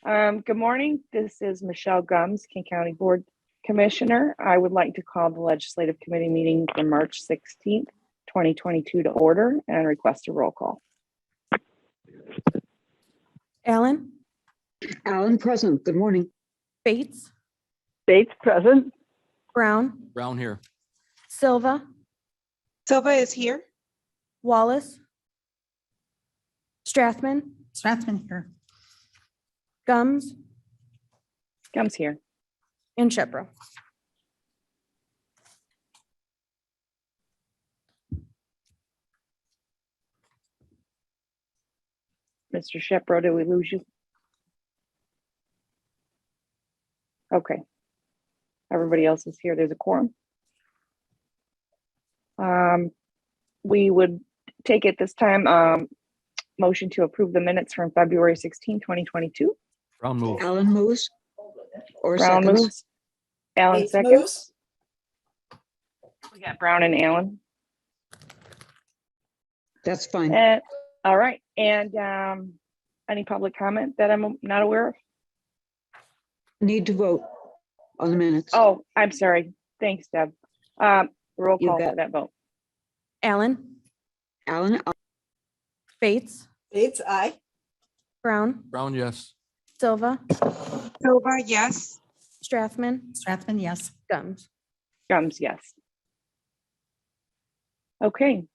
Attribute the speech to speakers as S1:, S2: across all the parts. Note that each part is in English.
S1: Good morning. This is Michelle Gumbs, King County Board Commissioner. I would like to call the Legislative Committee meeting for March 16th, 2022 to order and request a roll call.
S2: Allen?
S3: Allen present. Good morning.
S2: Bates?
S4: Bates present.
S2: Brown?
S5: Brown here.
S2: Silva?
S6: Silva is here.
S2: Wallace? Strathman?
S6: Strathman here.
S2: Gums?
S1: Gumbs here.
S2: And Shepro.
S1: Mr. Shepro, did we lose you? Okay. Everybody else is here. There's a quorum. We would take it this time, motion to approve the minutes from February 16, 2022.
S5: Brown move.
S3: Allen moves. Or
S1: Brown
S3: seconds.
S1: moves. Allen
S6: Bates
S1: seconds.
S6: moves.
S1: We got Brown and Allen.
S3: That's fine.
S1: And, all right. And any public comment that I'm not aware of?
S3: Need to vote on the minutes.
S1: Oh, I'm sorry. Thanks, Deb. Roll
S3: You
S1: call
S3: bet.
S1: for that vote.
S2: Allen?
S3: Allen,
S2: Bates?
S6: Bates, aye.
S2: Brown?
S5: Brown, yes.
S2: Silva?
S6: Silva, yes.
S2: Strathman?
S6: Strathman, yes.
S2: Gums?
S1: Gumbs, yes. Okay.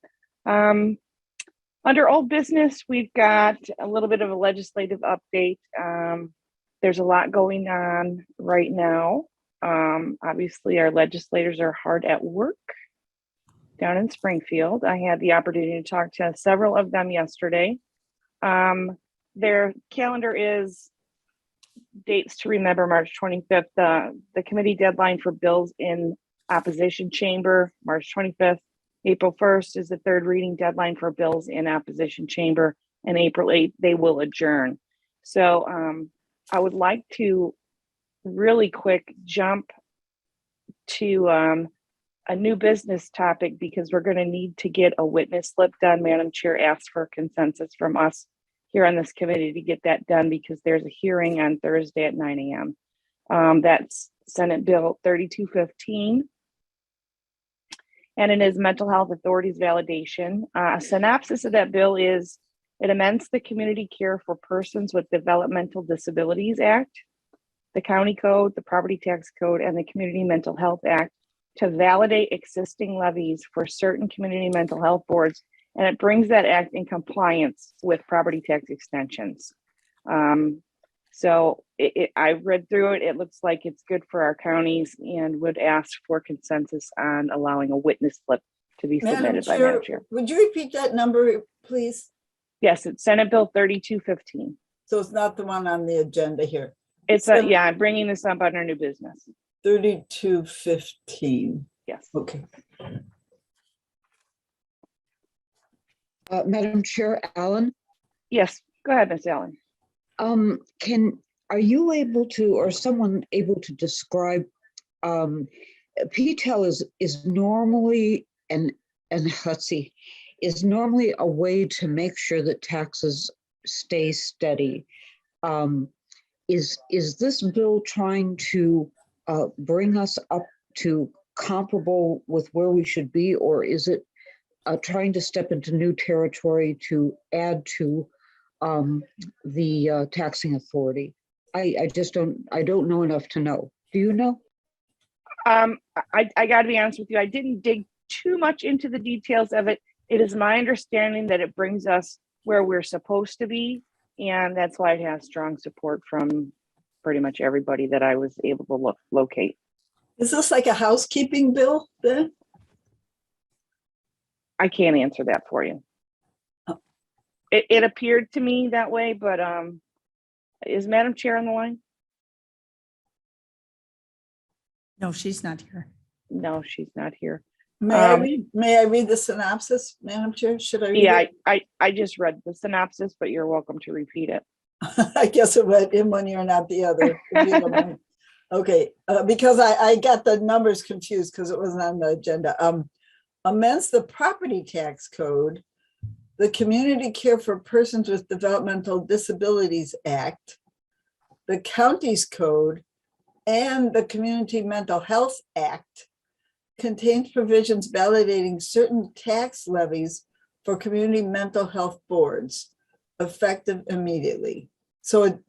S1: Under old business, we've got a little bit of a legislative update. There's a lot going on right now. Obviously, our legislators are hard at work down in Springfield. I had the opportunity to talk to several of them yesterday. Their calendar is dates to remember: March 25th, the committee deadline for bills in opposition chamber, March 25th. April 1st is the third reading deadline for bills in opposition chamber, and April 8th, they will adjourn. So I would like to really quick jump to a new business topic, because we're going to need to get a witness slip done. Madam Chair asked for consensus from us here on this committee to get that done, because there's a hearing on Thursday at 9 a.m. That's Senate Bill 3215. And it is mental health authorities validation. A synopsis of that bill is: it amends the Community Care for Persons with Developmental Disabilities Act, the County Code, the Property Tax Code, and the Community Mental Health Act to validate existing levies for certain community mental health boards. And it brings that act in compliance with property tax extensions. So I read through it. It looks like it's good for our counties, and would ask for consensus on allowing a witness slip to be submitted by Madam Chair.
S6: Would you repeat that number, please?
S1: Yes, it's Senate Bill 3215.
S6: So it's not the one on the agenda here.
S1: It's a, yeah, I'm bringing this up under new business.
S6: 3215.
S1: Yes.
S6: Okay.
S3: Madam Chair, Allen,
S1: Yes, go ahead, Ms. Allen.
S3: are you able to, or someone able to describe, PTEL is normally, and let's see, is normally a way to make sure that taxes stay steady. Is this bill trying to bring us up to comparable with where we should be, or is it trying to step into new territory to add to the taxing authority? I just don't know enough to know. Do you know?
S1: I got to be honest with you. I didn't dig too much into the details of it. It is my understanding that it brings us where we're supposed to be, and that's why it has strong support from pretty much everybody that I was able to locate.
S6: Is this like a housekeeping bill then?
S1: I can't answer that for you.
S6: Oh.
S1: It appeared to me that way, but is Madam Chair on the line?
S7: No, she's not here.
S1: No, she's not here.
S6: May I read the synopsis, Madam Chair? Should I read
S1: Yeah,
S6: it?
S1: I just read the synopsis, but you're welcome to repeat it.
S6: I guess it went in one ear, not the other. If you don't mind. Okay, because I got the numbers confused because it wasn't on the agenda. Amends the property tax code, the Community Care for Persons with Developmental Disabilities Act, the county's code and the Community Mental Health Act contains provisions validating certain tax levies for community mental health boards effective immediately. So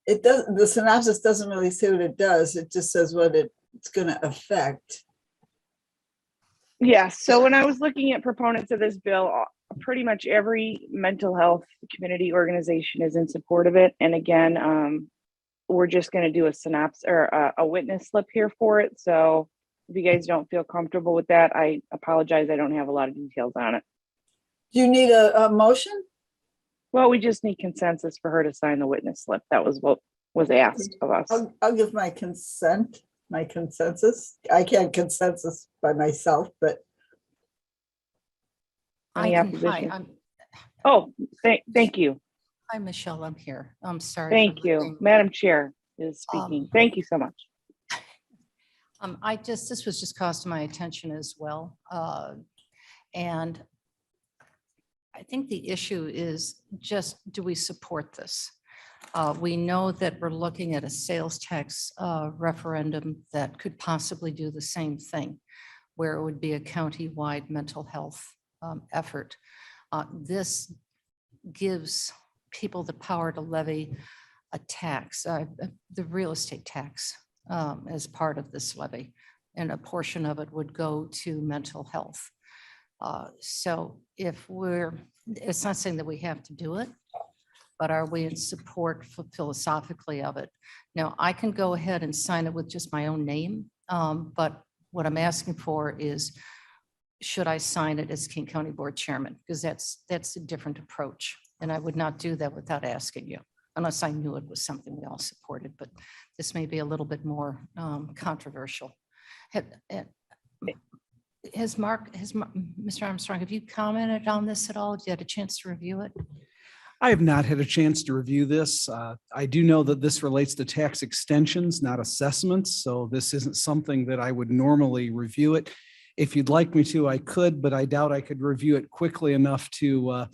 S6: it does, the synopsis doesn't really say what it does. It just says what it's going to affect.
S1: Yeah, so when I was looking at proponents of this bill, pretty much every mental health community organization is in support of it. And again, we're just going to do a synopsis or a witness slip here for it. So if you guys don't feel comfortable with that, I apologize. I don't have a lot of details on it.
S6: Do you need a motion?
S1: Well, we just need consensus for her to sign the witness slip. That was what was asked of us.
S6: I'll give my consent, my consensus. I can't consensus by myself, but
S1: Any
S5: Hi,
S1: opposition? Oh, thank you.
S5: hi, Michelle, I'm here. I'm sorry.
S1: Thank you. Madam Chair is speaking. Thank you so much.
S5: This was just caused to my attention as well. And I think the issue is just, do we support this? We know that we're looking at a sales tax referendum that could possibly do the same thing, where it would be a county-wide mental health effort. This gives people the power to levy a tax, the real estate tax, as part of this levy, and a portion of it would go to mental health. So if it's not saying that we have to do it, but are we in support philosophically of it? Now, I can go ahead and sign it with just my own name, but what I'm asking for is, should I sign it as King County Board Chairman? Because that's a different approach. And I would not do that without asking you, unless I knew it was something we all supported, but this may be a little bit more controversial. Mr. Armstrong, have you commented on this at all? Have you had a chance to review it?
S8: I have not had a chance to review this. I do know that this relates to tax extensions, not assessments. So this isn't something that I would normally review it. If you'd like me to, I could, but I doubt I could review it quickly enough to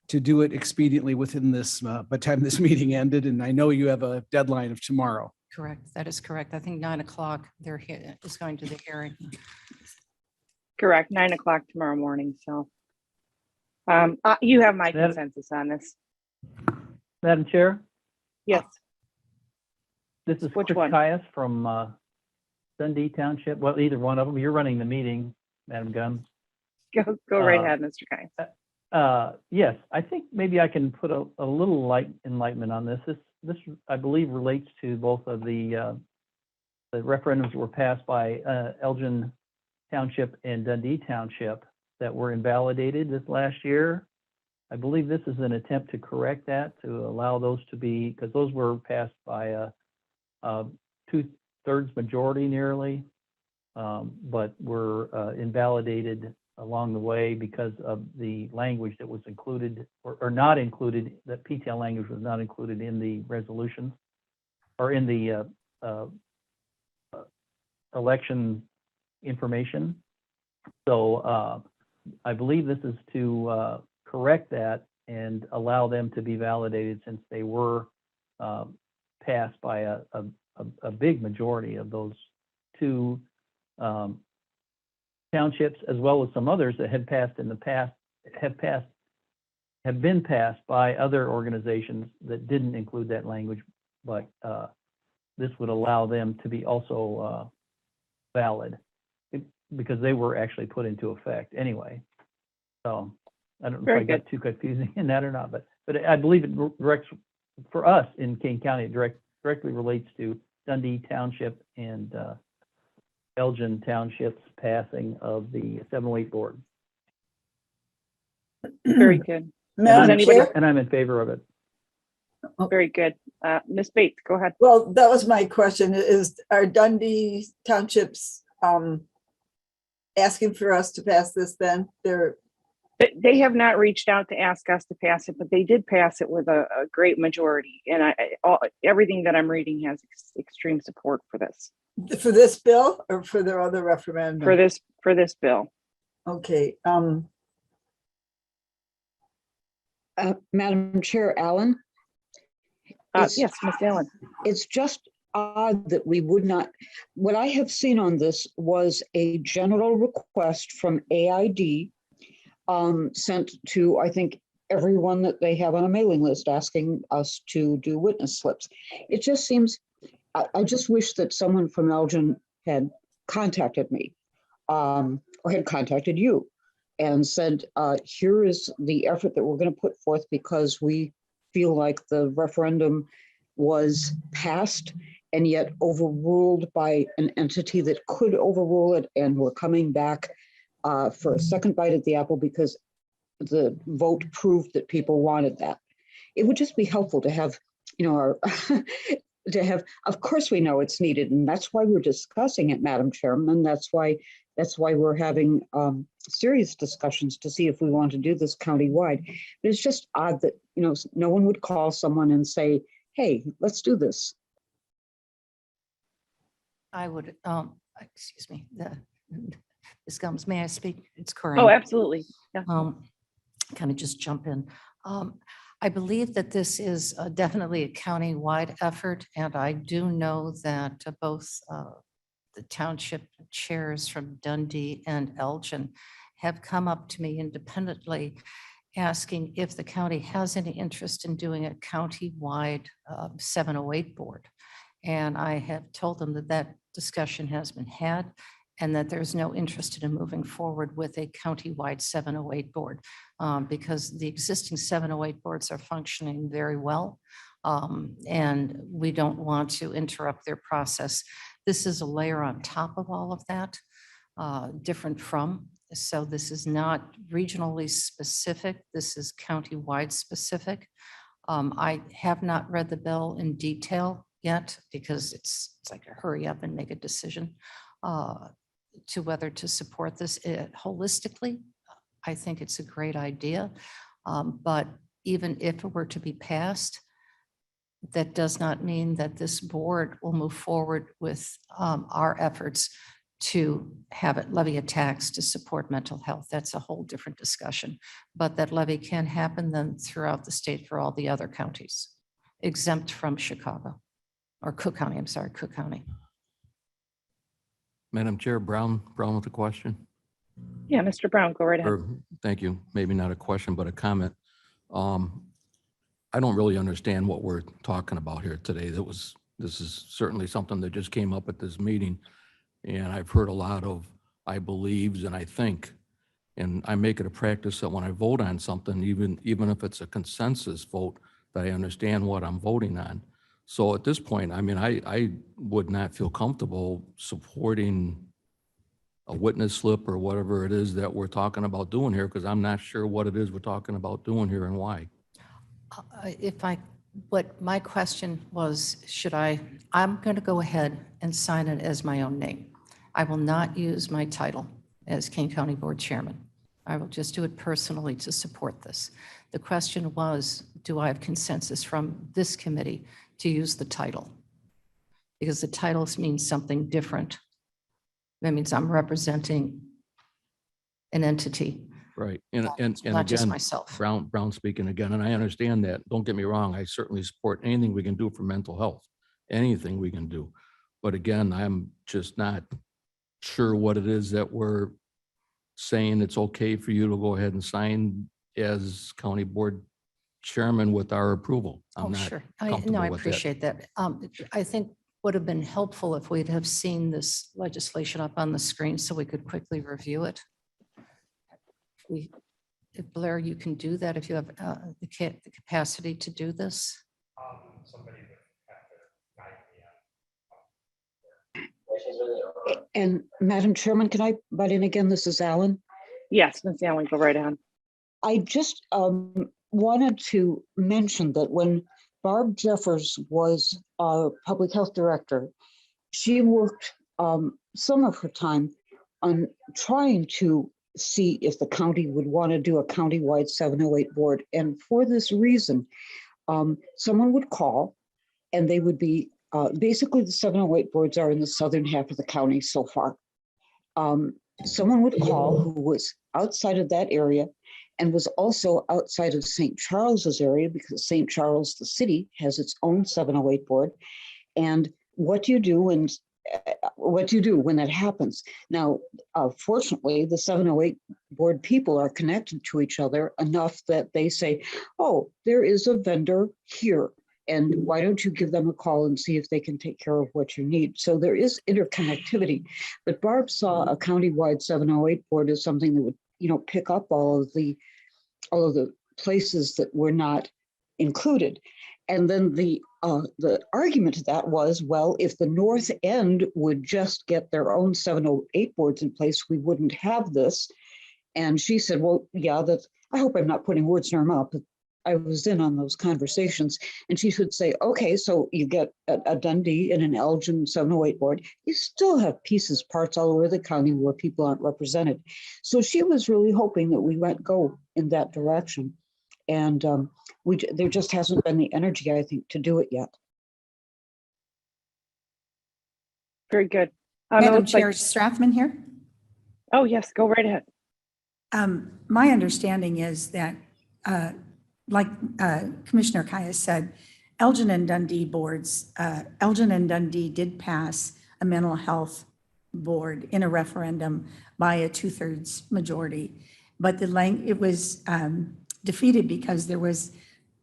S8: do it expediently within this, by the time this meeting ended. And I know you have a deadline of tomorrow.
S5: Correct. That is correct. I think 9 o'clock is going to the hearing.
S1: Correct, 9 o'clock tomorrow morning. So you have my consensus on this.
S9: Madam Chair,
S1: Yes,
S9: this is
S1: Which
S9: Chris
S1: one?
S9: Caius from Dundee Township. Well, either one of them. You're running the meeting, Madam Gunn.
S1: go right ahead, Mr. Kai.
S9: Yes, I think maybe I can put a little enlightenment on this. This I believe relates to both of the referendums that were passed by Elgin Township and Dundee Township that were invalidated this last year. I believe this is an attempt to correct that, to allow those to be, because those were passed by a 2/3 majority nearly, but were invalidated along the way because of the language that was included or not included, that PTAL language was not included in the resolution or in the election information. So I believe this is to correct that and allow them to be validated, since they were passed by a big majority of those two townships, as well as some others that had passed in the past, have been passed by other organizations that didn't include that language, but this would allow them to be also valid, because they were actually put into effect anyway. So I don't know if I got too confusing in that or not, but I believe it directs, for us in King County, it directly relates to Dundee Township and Elgin Township's passing of the 708 board.
S1: Very good.
S6: Madam Chair?
S9: And I'm in favor of it.
S1: Very good. Ms. Bates, go ahead.
S6: Well, that was my question. Are Dundee Townships asking for us to pass this then?
S1: They have not reached out to ask us to pass it, but they did pass it with a great majority. And everything that I'm reading has extreme support for this.
S6: For this bill or for their other referendum?
S1: For this bill.
S6: Okay.
S3: Madam Chair, Allen, It's-
S1: Yes, Miss Allen.
S3: It's just odd that we would not, what I have seen on this was a general request from AID sent to, I think, everyone that they have on a mailing list asking us to do witness slips. It just seems, I just wish that someone from Elgin had contacted me or had contacted you and said, here is the effort that we're going to put forth because we feel like the referendum was passed and yet overruled by an entity that could overrule it, and we're coming back for a second bite at the apple because the vote proved that people wanted that. It would just be helpful to have, you know, our to have, of course we know it's needed, and that's why we're discussing it, Madam Chairman. That's why we're having serious discussions to see if we want to do this countywide. But it's just odd that, you know, no one would call someone and say, hey, let's do this.
S5: I would, excuse me, Ms. Gums, may I speak? It's Corinne.
S1: Oh, absolutely. Yeah.
S5: Kind of just jump in. I believe that this is definitely a county-wide effort, and I do know that both the township chairs from Dundee and Elgin have come up to me independently asking if the county has any interest in doing a county-wide 708 board. And I have told them that that discussion has been had and that there's no interest in moving forward with a county-wide 708 board because the existing 708 boards are functioning very well. And we don't want to interrupt their process. This is a layer on top of all of that, different from. So this is not regionally specific. This is county-wide specific. I have not read the bill in detail yet because it's like a hurry up and make a decision to whether to support this holistically. I think it's a great idea. But even if it were to be passed, that does not mean that this board will move forward with our efforts to have it levy a tax to support mental health. That's a whole different discussion. But that levy can happen then throughout the state for all the other counties, exempt from Chicago, or Cook County, I'm sorry, Cook County.
S10: Madam Chair, Brown with a question.
S1: Yeah, Mr. Brown, go right ahead.
S10: Thank you. Maybe not a question, but a comment. I don't really understand what we're talking about here today. This is certainly something that just came up at this meeting. And I've heard a lot of I believes and I think, and I make it a practice that when I vote on something, even if it's a consensus vote, that I understand what I'm voting on. So at this point, I mean, I would not feel comfortable supporting a witness slip or whatever it is that we're talking about doing here, because I'm not sure what it is we're talking about doing here and why.
S5: What my question was, I'm going to go ahead and sign it as my own name. I will not use my title as King County Board Chairman. I will just do it personally to support this. The question was, do I have consensus from this committee to use the title? Because the titles mean something different. That means I'm representing an entity.
S10: Right. And
S5: Not just
S10: again,
S5: myself.
S10: Brown speaking again, and I understand that. Don't get me wrong. I certainly support anything we can do for mental health, anything we can do. But again, I'm just not sure what it is that we're saying it's okay for you to go ahead and sign as county board chairman with our approval. I'm not
S5: Sure.
S10: comfortable
S5: I
S10: with that.
S5: appreciate that. I think would have been helpful if we'd have seen this legislation up on the screen so we could quickly review it. If Blair, you can do that if you have the capacity to do this.
S11: Somebody would have to guide me on.
S3: And Madam Chairman, can I butt in again? This is Alan.
S1: Yes, Ms. Allen, go right on.
S3: I just wanted to mention that when Barb Jeffers was our public health director, she worked some of her time on trying to see if the county would want to do a county-wide 708 board. And for this reason, someone would call and they would be, basically the 708 boards are in the southern half of the county so far. Someone would call who was outside of that area and was also outside of St. Charles's area because St. Charles, the city, has its own 708 board. And what do you do when that happens? Now, fortunately, the 708 board people are connected to each other enough that they say, oh, there is a vendor here. And why don't you give them a call and see if they can take care of what you need? So there is interconnectivity. But Barb saw a countywide 708 board as something that would, pick up all of the places that were not included. And then the argument to that was, well, if the North End would just get their own 708 boards in place, we wouldn't have this. And she said, well, yeah, I hope I'm not putting words in her mouth, but I was in on those conversations. And she would say, okay, so you get a Dundee and an Elgin 708 board. You still have pieces, parts all over the county where people aren't represented. So she was really hoping that we might go in that direction. And there just hasn't been the energy, I think, to do it yet.
S1: Very good. It
S7: Madam
S1: looks like-
S7: Chair, Strathman here.
S1: Oh, yes, go right ahead.
S7: My understanding is that, like Commissioner Kaya said, Elgin and Dundee boards, Elgin and Dundee did pass a mental health board in a referendum by a 2/3 majority, but it was defeated because there was,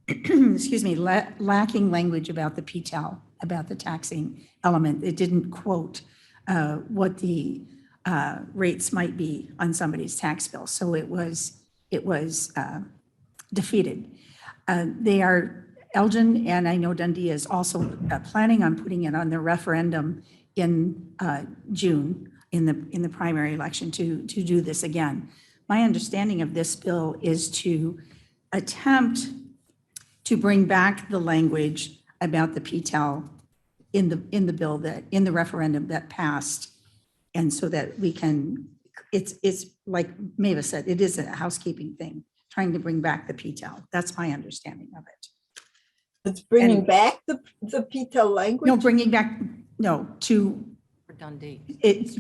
S7: excuse me, lacking language about the PTEL, about the taxing element. It didn't quote what the rates might be on somebody's tax bill. So it was defeated. Elgin, and I know Dundee is also planning on putting it on the referendum in June in the primary election to do this again. My understanding of this bill is to attempt to bring back the language about the PTEL in the bill in the referendum that passed. And so that we can, it's like Maeva said, it is a housekeeping thing, trying to bring back the PTEL. That's my understanding of it.
S6: It's bringing
S7: And-
S6: back the PTEL language?
S5: For Dundee.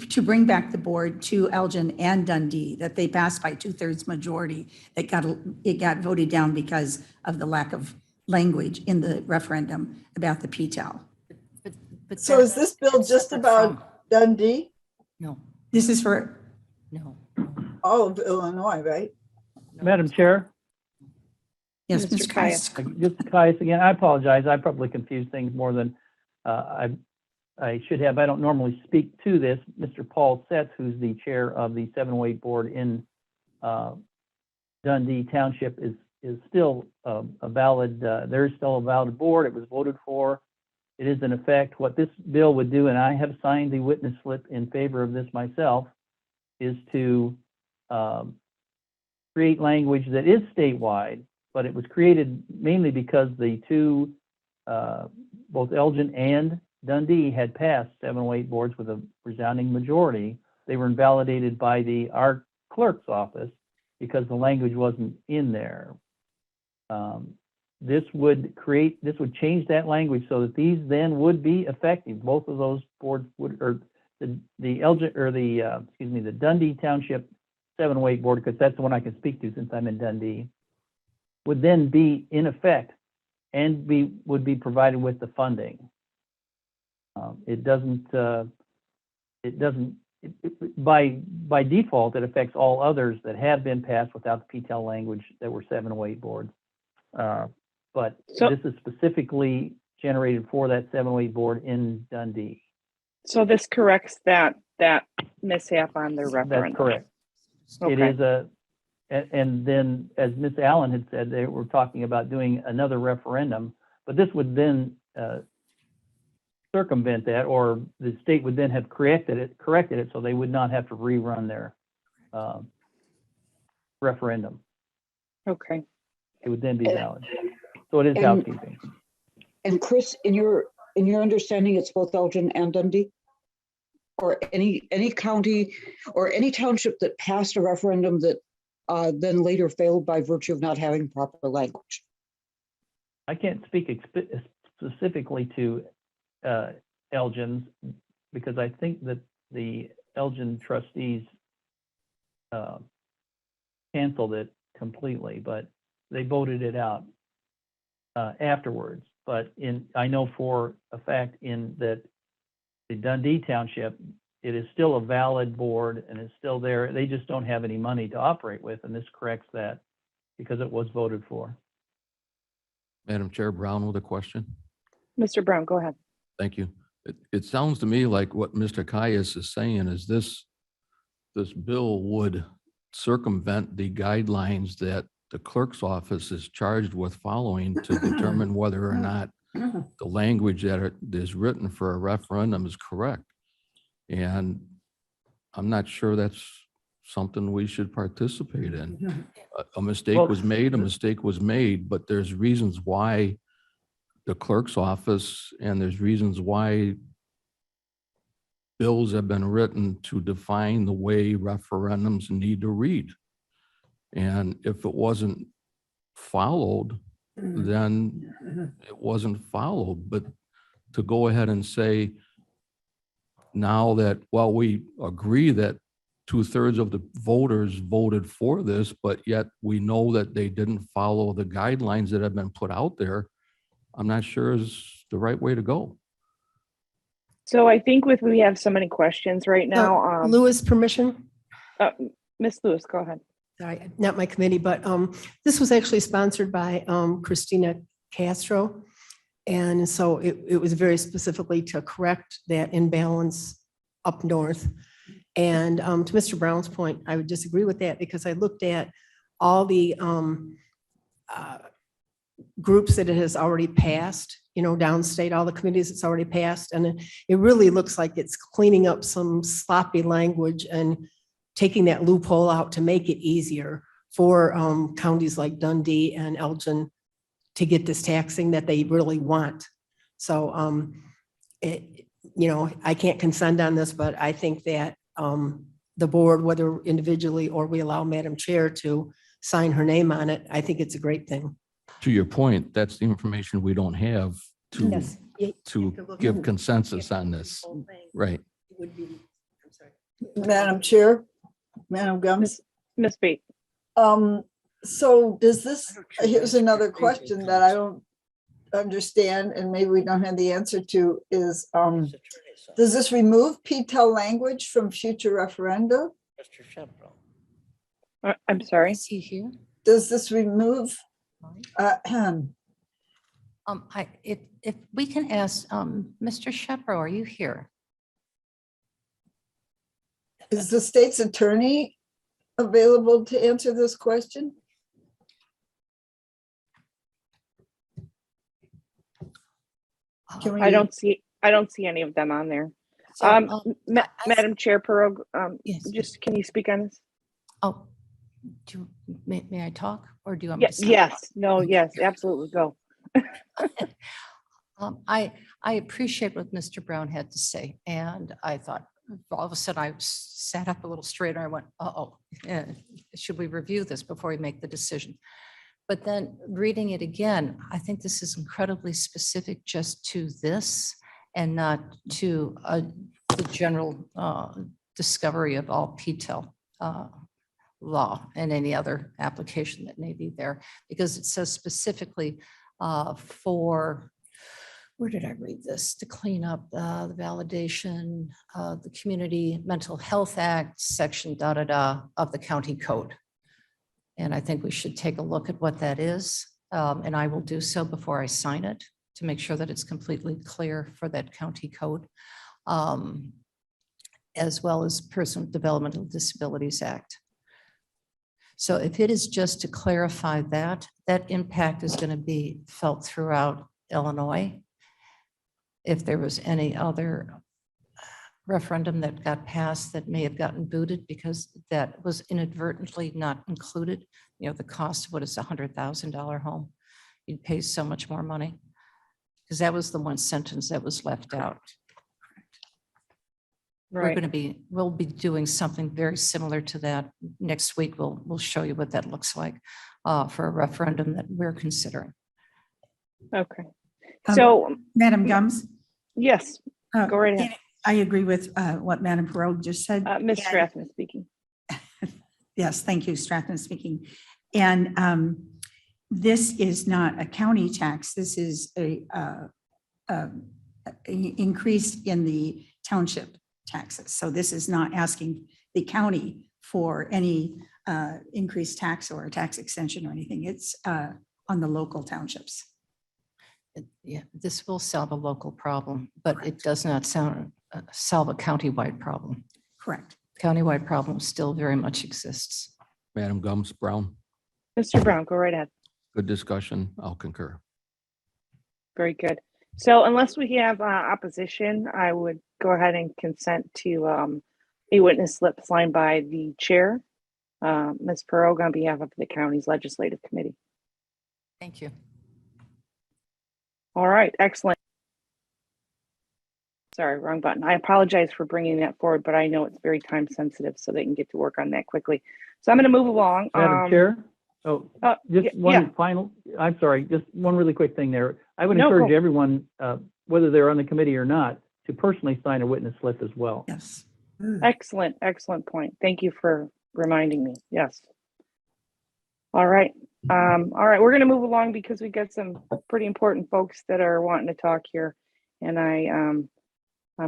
S7: To bring back the board to Elgin and Dundee, that they passed by 2/3 majority, it got voted down because of the lack of language in the referendum about the PTEL.
S5: But
S6: So is this bill
S5: that's
S6: just
S5: separate
S6: about
S5: from-
S6: Dundee?
S5: No,
S7: This is for,
S5: no.
S6: All of Illinois, right?
S5: no.
S9: Madam Chair,
S7: yes,
S1: Mr.
S7: Mr.
S1: Kaya.
S7: Kais.
S9: just Caius again, I apologize. I probably confused things more than I should have. I don't normally speak to this. Mr. Paul Setz, who's the chair of the 708 board in Dundee Township, is still a valid, there is still a valid board. It was voted for. It is in effect. What this bill would do, and I have signed the witness slip in favor of this myself, is to create language that is statewide, but it was created mainly because the two, both Elgin and Dundee had passed 708 boards with a resounding majority. They were invalidated by our clerk's office because the language wasn't in there. This would change that language so that these then would be effective. Both of those boards would, or the Elgin, or the Dundee Township 708 board, because that's the one I can speak to since I'm in Dundee, would then be in effect and would be provided with the funding. By default, it affects all others that have been passed without the PTEL language that were 708 boards. But
S1: So-
S9: this is specifically generated for that 708 board in Dundee.
S1: So this corrects that mishap on their referendum.
S9: That's correct. It
S1: Okay.
S9: is and then as Ms. Allen had said, they were talking about doing another referendum, but this would then circumvent that, or the state would then have corrected it so they would not have to rerun their referendum.
S1: Okay.
S9: It would then be valid. So it is
S3: And-
S9: housekeeping.
S3: And Chris, in your understanding, it's both Elgin and Dundee? Or any county or any township that passed a referendum that then later failed by virtue of not having proper language?
S9: I can't speak specifically to Elgin's because I think that the Elgin trustees canceled it completely, but they voted it out afterwards. But I know for a fact in that the Dundee Township, it is still a valid board and it's still there. They just don't have any money to operate with, and this corrects that because it was voted for.
S10: Madam Chair, Brown with a question.
S1: Mr. Brown, go ahead.
S10: Thank you. It sounds to me like what Mr. Caius is saying is this bill would circumvent the guidelines that the clerk's office is charged with following to determine whether or not the language that is written for a referendum is correct. And I'm not sure that's something we should participate in. A mistake was made, but there's reasons why the clerk's office and there's reasons why bills have been written to define the way referendums need to read. And if it wasn't followed, then it wasn't followed. But to go ahead and say now that, well, we agree that 2/3 of the voters voted for this, but yet we know that they didn't follow the guidelines that have been put out there, I'm not sure is the right way to go.
S1: So I think we have so many questions right now.
S12: Lewis, permission?
S1: Ms. Lewis, go ahead.
S12: Sorry, not my committee, but this was actually sponsored by Christina Castro. And so it was very specifically to correct that imbalance up north. And to Mr. Brown's point, I would disagree with that because I looked at all the groups that it has already passed, downstate, all the committees it's already passed. And it really looks like it's cleaning up some sloppy language and taking that loophole out to make it easier for counties like Dundee and Elgin to get this taxing that they really want. So, I can't consent on this, but I think that the board, whether individually or we allow Madam Chair to sign her name on it, I think it's a great thing.
S10: To your point, that's the information we don't have to
S12: Yes.
S10: give consensus on this. Right.
S6: Madam Chair, Madam Gums.
S1: Ms. Bates.
S6: So does this, here's another question that I don't understand and maybe we don't have the answer to is, does this remove PTEL language from future referenda?
S1: I'm sorry.
S5: Is he here?
S6: Does this remove?
S5: If we can ask, Mr. Shepro, are you here?
S6: Is the state's attorney available to answer this question? Can we-
S1: I don't see any of them on there.
S5: So,
S1: Madam Chair Perot,
S5: Yes.
S1: just can you speak on this?
S5: Oh, may I talk or do you want me to? stop?
S1: Yes, no, yes, absolutely, go.
S5: I appreciate what Mr. Brown had to say, and I thought all of a sudden I sat up a little straighter. I went, should we review this before we make the decision? But then reading it again, I think this is incredibly specific just to this and not to the general discovery of all PTEL law and any other application that may be there, because it says specifically for, where did I read this? To clean up the validation, the Community Mental Health Act, section of the county code. And I think we should take a look at what that is. And I will do so before I sign it to make sure that it's completely clear for that county code, as well as Personal Developmental Disabilities Act. So if it is just to clarify that, that impact is going to be felt throughout Illinois. If there was any other referendum that got passed that may have gotten booted because that was inadvertently not included, the cost of what is $100,000 home, you'd pay so much more money. Because that was the one sentence that was left out.
S1: Right.
S5: We'll be doing something very similar to that next week. We'll show you what that looks like for a referendum that we're considering.
S1: Okay. So,
S7: Madam Gums?
S1: yes, go right ahead.
S7: I agree with what Madam Perot just said.
S1: Ms.
S7: And-
S1: Strathman speaking.
S7: Yes, thank you, Strathman speaking. And this is not a county tax. This is a increase in the township taxes. So this is not asking the county for any increased tax or a tax extension or anything. It's on the local townships.
S5: Yeah, this will solve a local problem, but it does not solve a countywide problem.
S7: Correct.
S5: Countywide problem still very much exists.
S10: Madam Gums Brown,
S1: Mr. Brown, go right ahead.
S10: good discussion. I'll concur.
S1: Very good. So unless we have opposition, I would go ahead and consent to a witness slip signed by the chair, Ms. Perogue, on behalf of the county's legislative committee.
S5: Thank you.
S1: All right, excellent. Sorry, wrong button. I apologize for bringing that forward, but I know it's very time sensitive, so they can get to work on that quickly. So I'm going to move along.
S9: Madam Chair? Oh, just
S1: yeah.
S9: one final, I'm sorry, just one really quick thing there. I would
S1: No,
S9: encourage
S1: go.
S9: everyone, whether they're on the committee or not, to personally sign a witness slip as well.
S7: Yes.
S1: Excellent, excellent point. Thank you for reminding me. Yes. All right. We're going to move along because we got some pretty important folks that are wanting to talk here, and I'm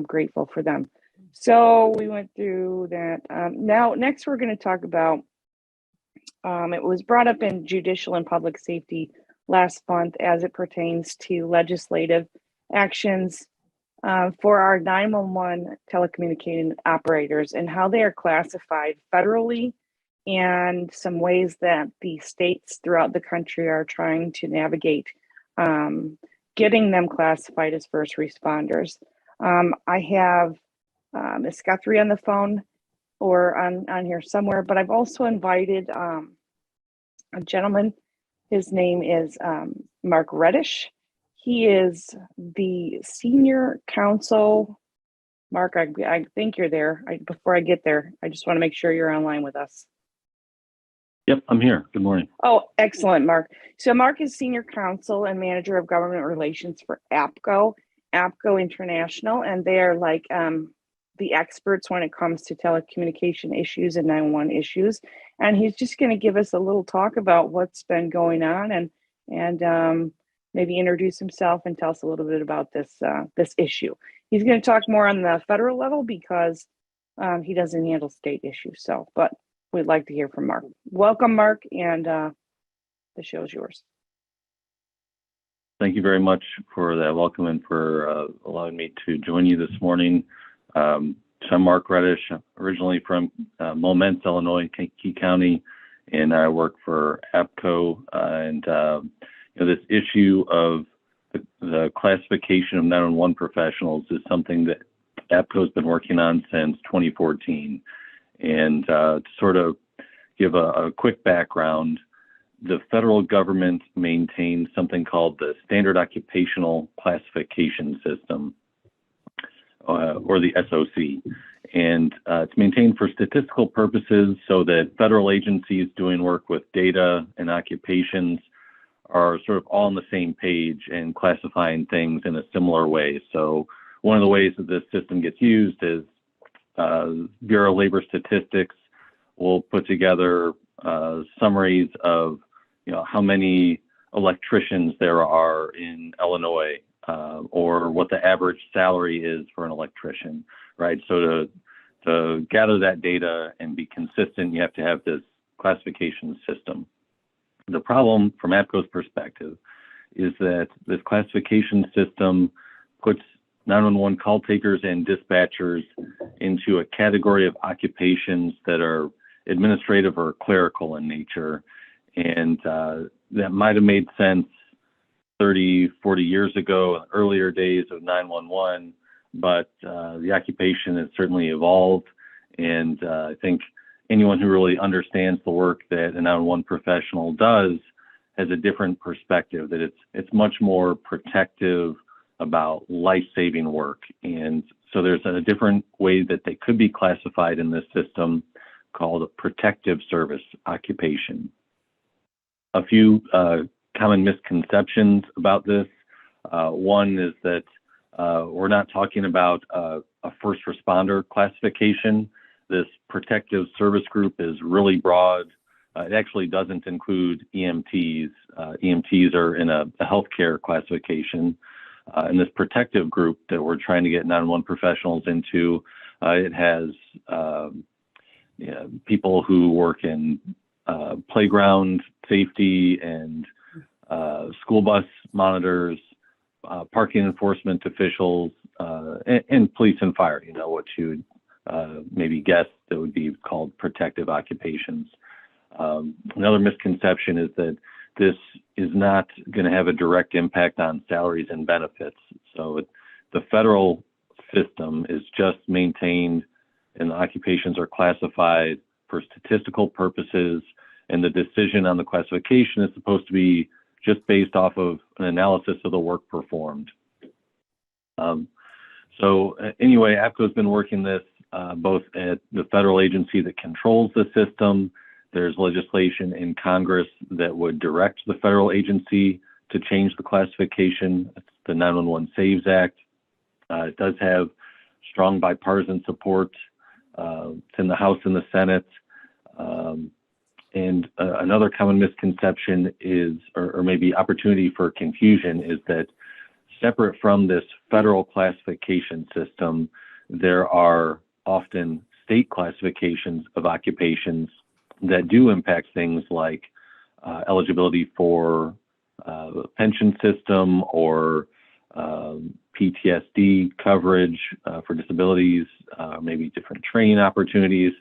S1: grateful for them. So we went through that. Now, next we're going to talk about, it was brought up in judicial and public safety last month as it pertains to legislative actions for our 911 telecommunicating operators and how they are classified federally, and some ways that the states throughout the country are trying to navigate getting them classified as first responders. I have Ms. Guthrie on the phone or on here somewhere, but I've also invited a gentleman. His name is Mark Reddish. He is the senior counsel. Mark, I think you're there. Before I get there, I just want to make sure you're online with us.
S13: Yep, I'm here. Good morning.
S1: Oh, excellent, Mark. So Mark is senior counsel and manager of government relations for APCO International, and they are like the experts when it comes to telecommunication issues and 911 issues. And he's just going to give us a little talk about what's been going on and maybe introduce himself and tell us a little bit about this issue. He's going to talk more on the federal level because he doesn't handle state issues. So, but we'd like to hear from Mark. Welcome, Mark, and the show is yours.
S13: Thank you very much for that welcome and for allowing me to join you this morning. So I'm Mark Reddish, originally from Momence, Illinois, Kankakee County, and I work for APCO. This issue of the classification of 911 professionals is something that APCO has been working on since 2014. And to sort of give a quick background, the federal government maintains something called the Standard Occupational Classification System, or the SOC. And it's maintained for statistical purposes so that federal agencies doing work with data and occupations are sort of all on the same page and classifying things in a similar way. So one of the ways that this system gets used is Bureau of Labor Statistics will put together summaries of how many electricians there are in Illinois, or what the average salary is for an electrician, right? So to gather that data and be consistent, you have to have this classification system. The problem from APCO's perspective is that this classification system puts 911 call takers and dispatchers into a category of occupations that are administrative or clerical in nature. And that might have made sense 30, 40 years ago, earlier days of 911, but the occupation has certainly evolved. And I think anyone who really understands the work that a 911 professional does has a different perspective, that it's much more protective about life-saving work. And so there's a different way that they could be classified in this system called a protective service occupation. A few common misconceptions about this. One is that we're not talking about a first responder classification. This protective service group is really broad. It actually doesn't include EMTs. EMTs are in a healthcare classification. In this protective group that we're trying to get 911 professionals into, it has people who work in playground safety and school bus monitors, parking enforcement officials, and police and fire, what you would maybe guess that would be called protective occupations. Another misconception is that this is not going to have a direct impact on salaries and benefits. So the federal system is just maintained and the occupations are classified for statistical purposes, and the decision on the classification is supposed to be just based off of an analysis of the work performed. So anyway, APCO's been working this both at the federal agency that controls the system. There's legislation in Congress that would direct the federal agency to change the classification. It's the 911 Saves Act. It does have strong bipartisan support. It's in the House and the Senate. And another common misconception is, or maybe opportunity for confusion, is that separate from this federal classification system, there are often state classifications of occupations that do impact things like eligibility for the pension system or PTSD coverage for disabilities, maybe different training opportunities.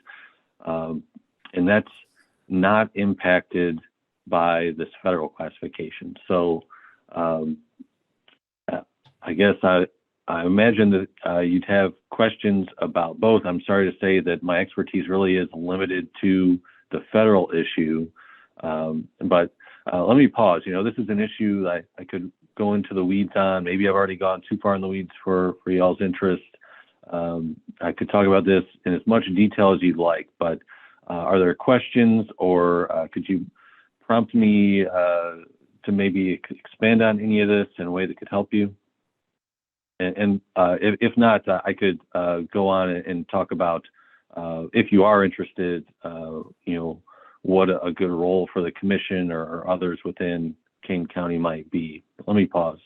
S13: And that's not impacted by this federal classification. So I guess I imagine that you'd have questions about both. I'm sorry to say that my expertise really is limited to the federal issue, but let me pause. This is an issue I could go into the weeds on. Maybe I've already gone too far in the weeds for y'all's interest. I could talk about this in as much detail as you'd like, but are there questions, or could you prompt me to maybe expand on any of this in a way that could help you? And if not, I could go on and talk about, if you are interested, what a good role for the commission or others within Kane County might be. Let me pause.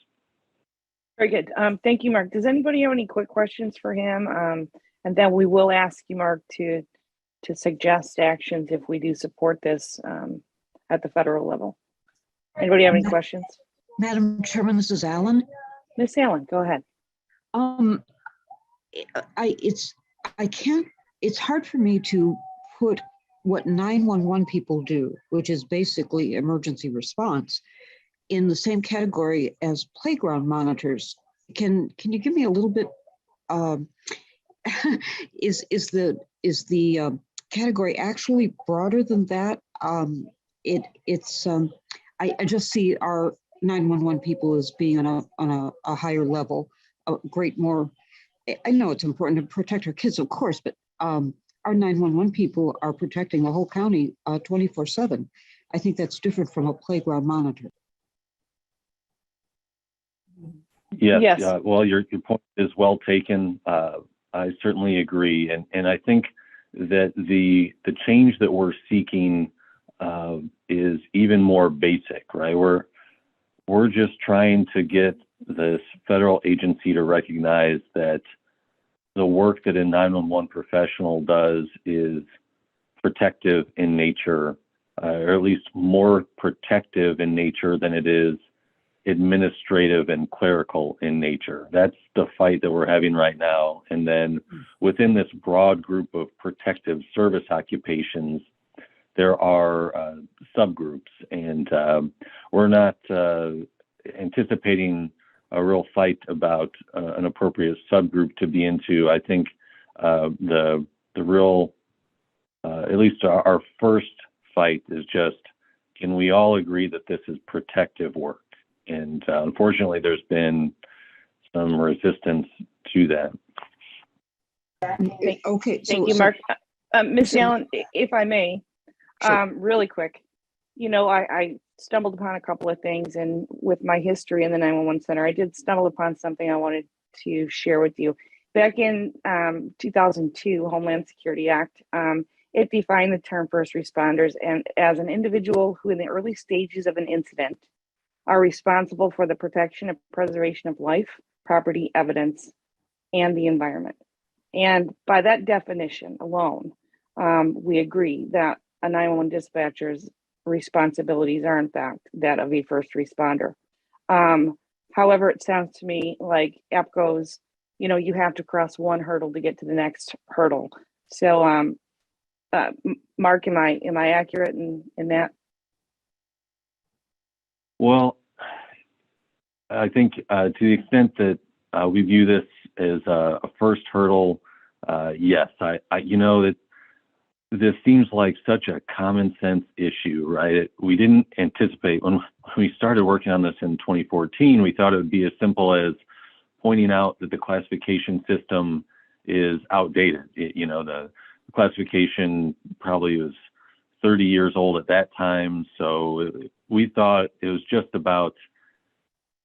S1: Very good. Thank you, Mark. Does anybody have any quick questions for him? And then we will ask you, Mark, to suggest actions if we do support this at the federal level. Anybody have any questions?
S3: Madam Chairman, this is Alan.
S1: Miss Allen, go ahead.
S3: It's hard for me to put what 911 people do, which is basically emergency response, in the same category as playground monitors. Can you give me a little bit? Is the category actually broader than that? I just see our 911 people as being on a higher level, a great more. I know it's important to protect our kids, of course, but our 911 people are protecting the whole county 24/7. I think that's different from a playground monitor.
S13: Yes. Well, your point is well taken. I certainly agree, and I think that the change that we're seeking is even more basic, right? We're just trying to get this federal agency to recognize that the work that a 911 professional does is protective in nature, or at least more protective in nature than it is administrative and clerical in nature. That's the fight that we're having right now. And then within this broad group of protective service occupations, there are subgroups, and we're not anticipating a real fight about an appropriate subgroup to be into. I think the real, at least our first fight is just, can we all agree that this is protective work? And unfortunately, there's been some resistance to that.
S3: Okay.
S1: Thank you, Mark. Ms. Allen, if I may, really quick, I stumbled upon a couple of things, and with my history in the 911 center, I did stumble upon something I wanted to share with you. Back in 2002, Homeland Security Act, it defined the term first responders and as an individual who in the early stages of an incident are responsible for the protection and preservation of life, property, evidence, and the environment. And by that definition alone, we agree that a 911 dispatcher's responsibilities are in fact that of a first responder. However, it sounds to me like APCO's, you have to cross one hurdle to get to the next hurdle. So, Mark, am I accurate in that?
S13: Well, I think to the extent that we view this as a first hurdle, yes, that this seems like such a common sense issue, right? We didn't anticipate when we started working on this in 2014, we thought it would be as simple as pointing out that the classification system is outdated. The classification probably was 30 years old at that time. So we thought it was just about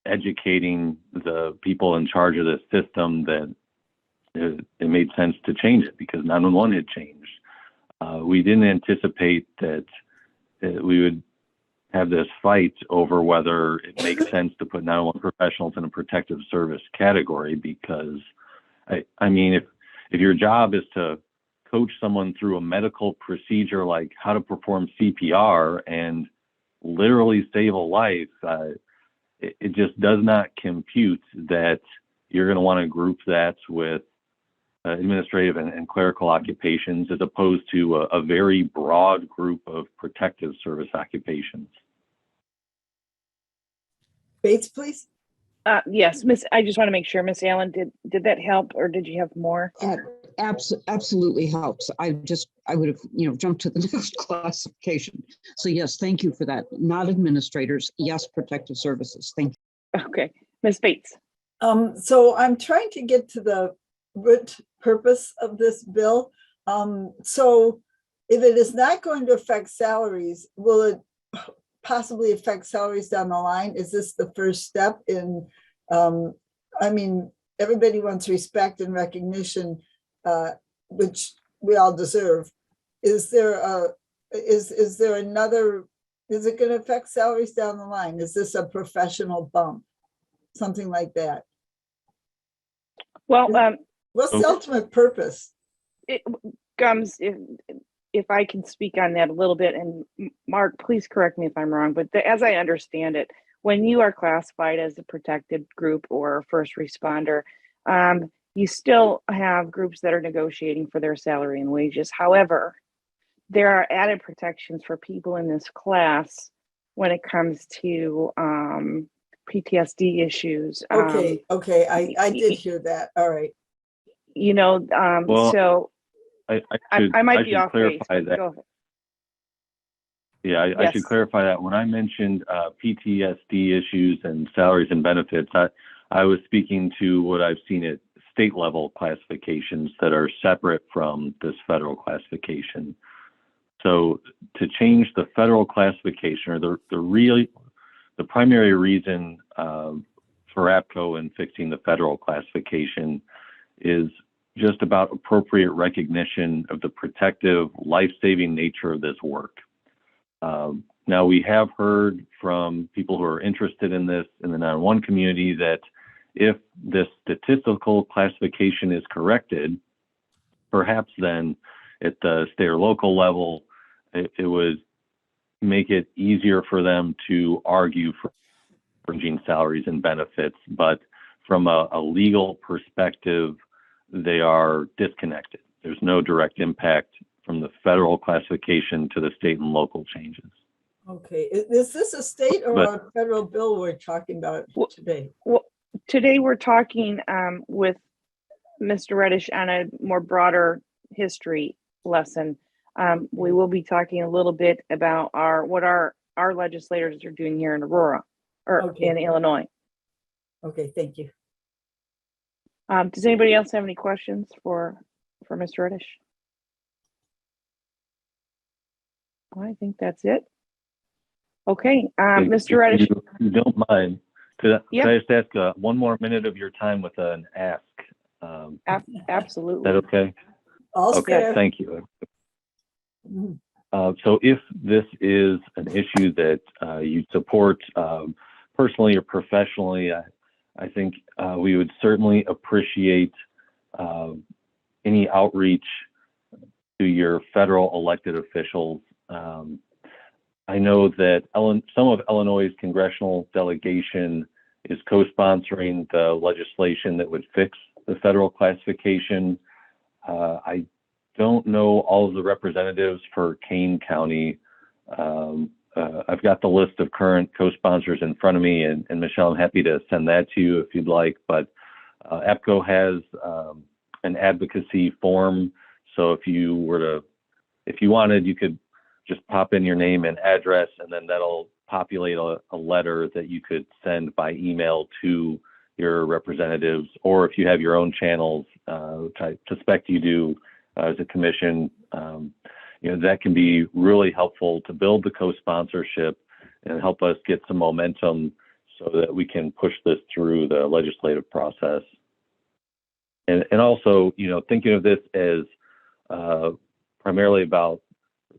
S13: educating the people in charge of this system that it made sense to change it because 911 had changed. We didn't anticipate that we would have this fight over whether it makes sense to put 911 professionals in a protective service category because, I mean, if your job is to coach someone through a medical procedure like how to perform CPR and literally save a life, it just does not compute that you're going to want to group that with administrative and clerical occupations as opposed to a very broad group of protective service occupations.
S6: Bates, please.
S1: Yes, I just want to make sure, Miss Allen, did that help or did you have more?
S3: Absolutely helps. I would have, jumped to the next classification. So yes, thank you for that. Not administrators, yes, protective services. Thank you.
S1: Okay, Miss Bates.
S6: So I'm trying to get to the root purpose of this bill. So if it is not going to affect salaries, will it possibly affect salaries down the line? Is this the first step in, everybody wants respect and recognition, which we all deserve. Is there another, is it going to affect salaries down the line? Is this a professional bump? Something like that.
S1: Well,
S6: what's the ultimate purpose?
S1: It comes, if I can speak on that a little bit, and Mark, please correct me if I'm wrong, but as I understand it, when you are classified as a protected group or first responder, you still have groups that are negotiating for their salary and wages. However, there are added protections for people in this class when it comes to PTSD issues.
S6: Okay, I did hear that. All right.
S13: Well,
S1: so I might be
S13: should
S1: off base.
S13: clarify that.
S1: Go ahead.
S13: Yeah, I
S1: Yes.
S13: should clarify that. When I mentioned PTSD issues and salaries and benefits, I was speaking to what I've seen at state level classifications that are separate from this federal classification. So to change the federal classification, or the primary reason for APCO in fixing the federal classification is just about appropriate recognition of the protective, life-saving nature of this work. Now, we have heard from people who are interested in this in the 911 community that if this statistical classification is corrected, perhaps then at the state or local level, it would make it easier for them to argue for changing salaries and benefits. But from a legal perspective, they are disconnected. There's no direct impact from the federal classification to the state and local changes.
S6: Okay, is this a state or a federal bill we're talking about today?
S1: Well, today we're talking with Mr. Reddish on a more broader history lesson. We will be talking a little bit about what our legislators are doing here in Aurora or in Illinois.
S6: Okay, thank you.
S1: Does anybody else have any questions for Mr. Reddish? I think that's it. Okay, Mr. Reddish.
S13: If you don't mind, could
S1: Yeah.
S13: I just ask one more minute of your time with an ask?
S1: Absolutely.
S13: Is that okay?
S6: All
S13: Okay,
S6: fair.
S13: thank you. So if this is an issue that you support personally or professionally, I think we would certainly appreciate any outreach to your federal elected officials. I know that some of Illinois' congressional delegation is co-sponsoring the legislation that would fix the federal classification. I don't know all of the representatives for Kane County. I've got the list of current co-sponsors in front of me, and Michelle, I'm happy to send that to you if you'd like, but APCO has an advocacy form. So if you wanted, you could just pop in your name and address, and then that'll populate a letter that you could send by email to your representatives, or if you have your own channels, which I suspect you do as a commission, that can be really helpful to build the co-sponsorship and help us get some momentum so that we can push this through the legislative process. And also, thinking of this as primarily about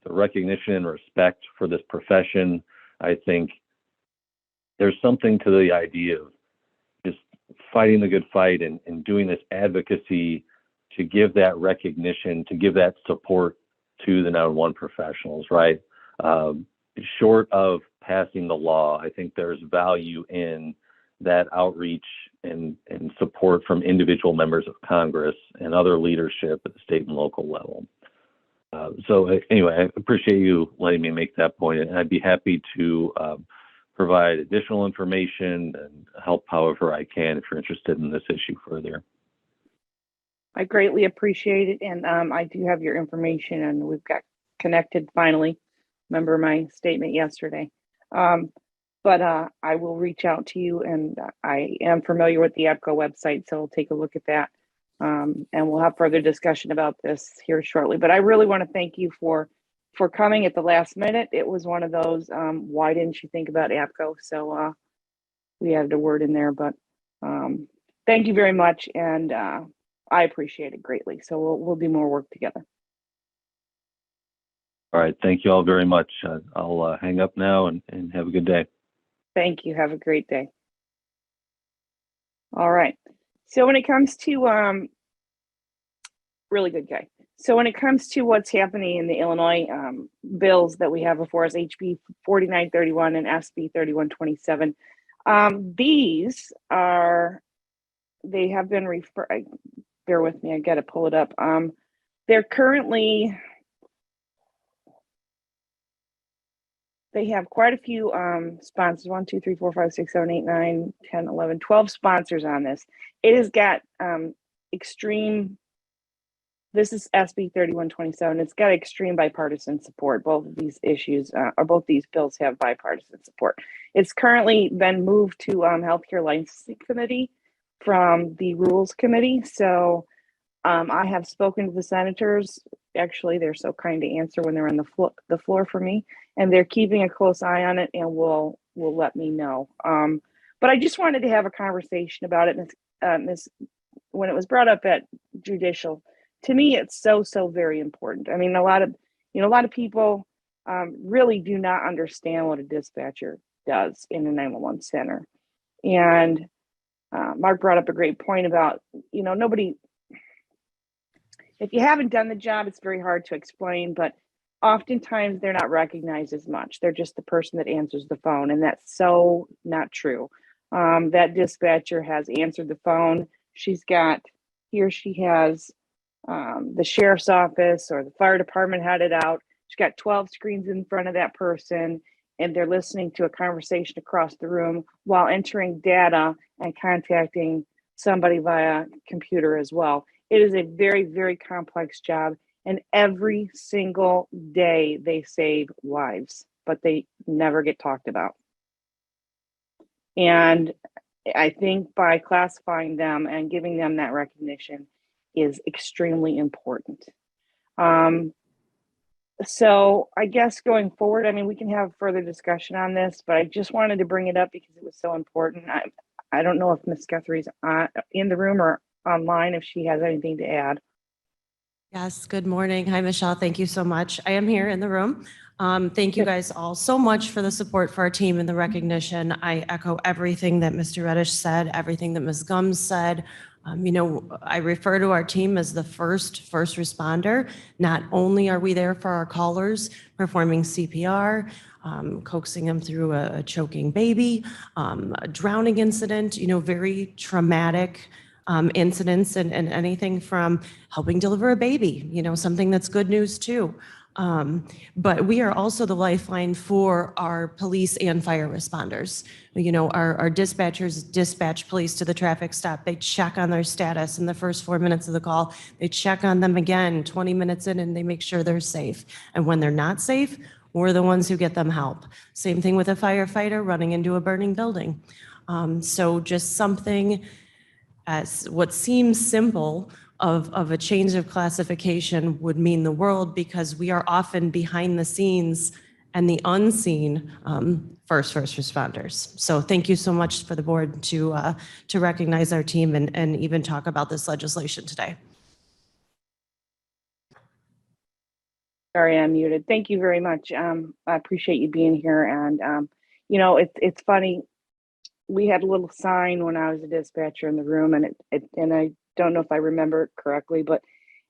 S13: the recognition and respect for this profession, I think there's something to the idea of just fighting the good fight and doing this advocacy to give that recognition, to give that support to the 911 professionals, right? Short of passing the law, I think there's value in that outreach and support from individual members of Congress and other leadership at the state and local level. So anyway, I appreciate you letting me make that point, and I'd be happy to provide additional information and help however I can if you're interested in this issue further.
S1: I greatly appreciate it, and I do have your information, and we've got connected finally. Remember my statement yesterday. But I will reach out to you, and I am familiar with the APCO website, so we'll take a look at that. And we'll have further discussion about this here shortly. But I really want to thank you for coming at the last minute. It was one of those, why didn't you think about APCO? So we added a word in there, but thank you very much. And I appreciate it greatly. So we'll do more work together.
S13: All right. Thank you all very much. I'll hang up now and have a good day.
S1: Thank you. Have a great day. All right. So when it comes to really good guy. So when it comes to what's happening in the Illinois bills that we have before us, HB 4931 and SB 3127, they have been referred. Bear with me. I got to pull it up. They're currently. They have quite a few sponsors, 1, 2, 3, 4, 5, 6, 7, 8, 9, 10, 11, 12 sponsors on this. It has got extreme, this is SB 3127. It's got extreme bipartisan support. Both of these issues, or both these bills have bipartisan support. It's currently been moved to Healthcare Licensing Committee from the Rules Committee. So I have spoken to the senators. Actually, they're so kind to answer when they're on the floor for me, and they're keeping a close eye on it, and will let me know. But I just wanted to have a conversation about it. When it was brought up at judicial, to me, it's so very important. I mean, a lot of people really do not understand what a dispatcher does in a 911 center, and Mark brought up a great point about nobody. If you haven't done the job, it's very hard to explain, but oftentimes they're not recognized as much. They're just the person that answers the phone, and that's so not true. That dispatcher has answered the phone. She has the sheriff's office or the fire department had it out. She's got 12 screens in front of that person, and they're listening to a conversation across the room while entering data and contacting somebody via computer as well. It is a very, very complex job, and every single day they save lives, but they never get talked about. And I think by classifying them and giving them that recognition is extremely important. So I guess going forward, I mean, we can have further discussion on this, but I just wanted to bring it up because it was so important. I don't know if Ms. Guthrie's in the room or online, if she has anything to add.
S14: Yes, good morning. Hi, Michelle. Thank you so much. I am here in the room. Thank you guys all so much for the support for our team and the recognition. I echo everything that Mr. Reddish said, everything that Ms. Gums said. I refer to our team as the first responder. Not only are we there for our callers, performing CPR, coaxing them through a choking baby, a drowning incident, very traumatic incidents and anything from helping deliver a baby, something that's good news too. But we are also the lifeline for our police and fire responders. Our dispatchers dispatch police to the traffic stop. They check on their status in the first 4 minutes of the call. They check on them again 20 minutes in, and they make sure they're safe. And when they're not safe, we're the ones who get them help. Same thing with a firefighter running into a burning building. So just something as what seems simple of a change of classification would mean the world, because we are often behind the scenes and the unseen first responders. So thank you so much for the board to recognize our team and even talk about this legislation today.
S1: Sorry, I'm muted. Thank you very much. I appreciate you being here. And, it's funny. We had a little sign when I was a dispatcher in the room, and and I don't know if I remember it correctly, but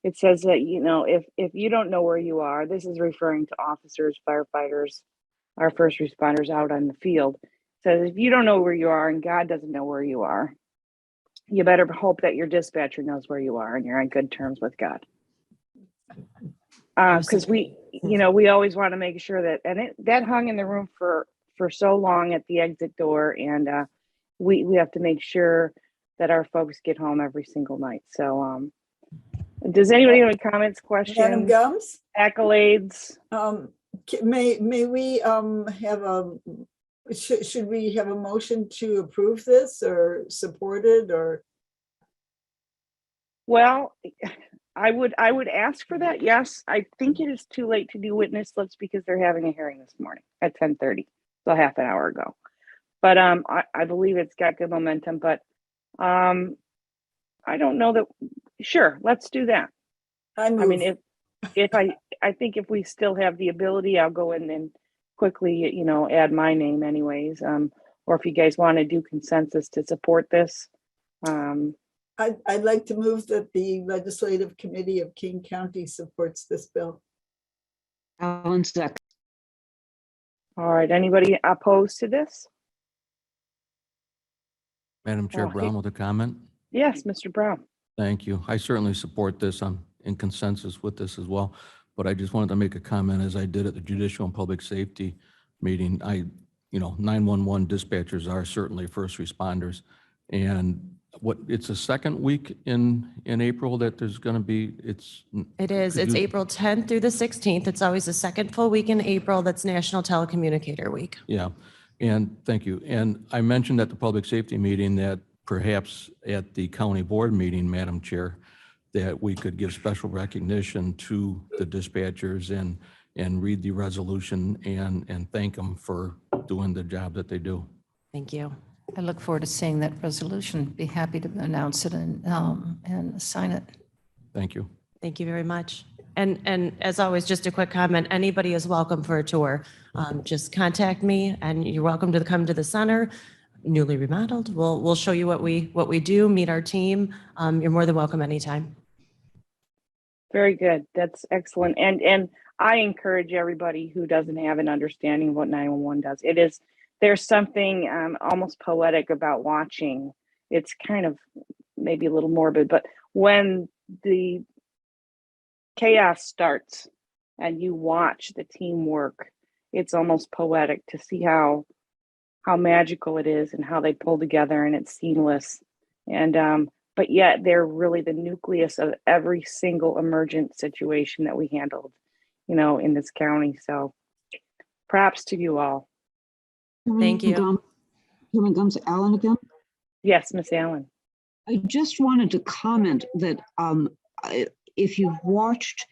S1: it says that, if you don't know where you are, this is referring to officers, firefighters, our first responders out on the field. So if you don't know where you are and God doesn't know where you are, you better hope that your dispatcher knows where you are and you're on good terms with God. Because we always want to make sure that, and that hung in the room for so long at the exit door, and we have to make sure that our folks get home every single night. So does anybody have any comments, questions,
S6: Madam Gums?
S1: accolades?
S6: May we have should we have a motion to approve this or support it, or?
S1: Well, I would ask for that. Yes, I think it is too late to do witness slips because they're having a hearing this morning at 10:30, so half an hour ago. But I believe it's got good momentum. But I don't know that. Sure, let's do that. I mean, if I think if we still have the ability, I'll go in and quickly, add my name anyways. Or if you guys want to do consensus to support this.
S6: I'd like to move that the Legislative Committee of King County supports this bill.
S3: Alan, second.
S1: All right, anybody opposed to this?
S10: Madam Chair Brown with a comment.
S1: Yes, Mr. Brown.
S10: Thank you. I certainly support this. I'm in consensus with this as well. But I just wanted to make a comment, as I did at the Judicial and Public Safety meeting. 911 dispatchers are certainly first responders. And it's a second week in April that there's going to be,
S14: It is. It's April 10th through the 16th. It's always the second full week in April. That's National Telecommunicator Week.
S10: Yeah. And thank you. And I mentioned at the public safety meeting that perhaps at the county board meeting, Madam Chair, that we could give special recognition to the dispatchers and read the resolution and thank them for doing the job that they do.
S14: Thank you.
S5: I look forward to seeing that resolution. Be happy to announce it and sign it.
S10: Thank you.
S14: Thank you very much. And as always, just a quick comment, anybody is welcome for a tour. Just contact me and you're welcome to come to the center, newly remodeled. We'll show you what we do, meet our team. You're more than welcome anytime.
S1: Very good. That's excellent. And I encourage everybody who doesn't have an understanding of what 911 does. There's something almost poetic about watching. It's kind of maybe a little morbid, but when the chaos starts and you watch the teamwork, it's almost poetic to see how magical it is and how they pull together, and it's seamless. And but yet they're really the nucleus of every single emergent situation that we handled, in this county. So props to you all.
S14: Thank you.
S3: Chairman Gums, Alan again?
S1: Yes, Miss Allen.
S3: I just wanted to comment that if you've watched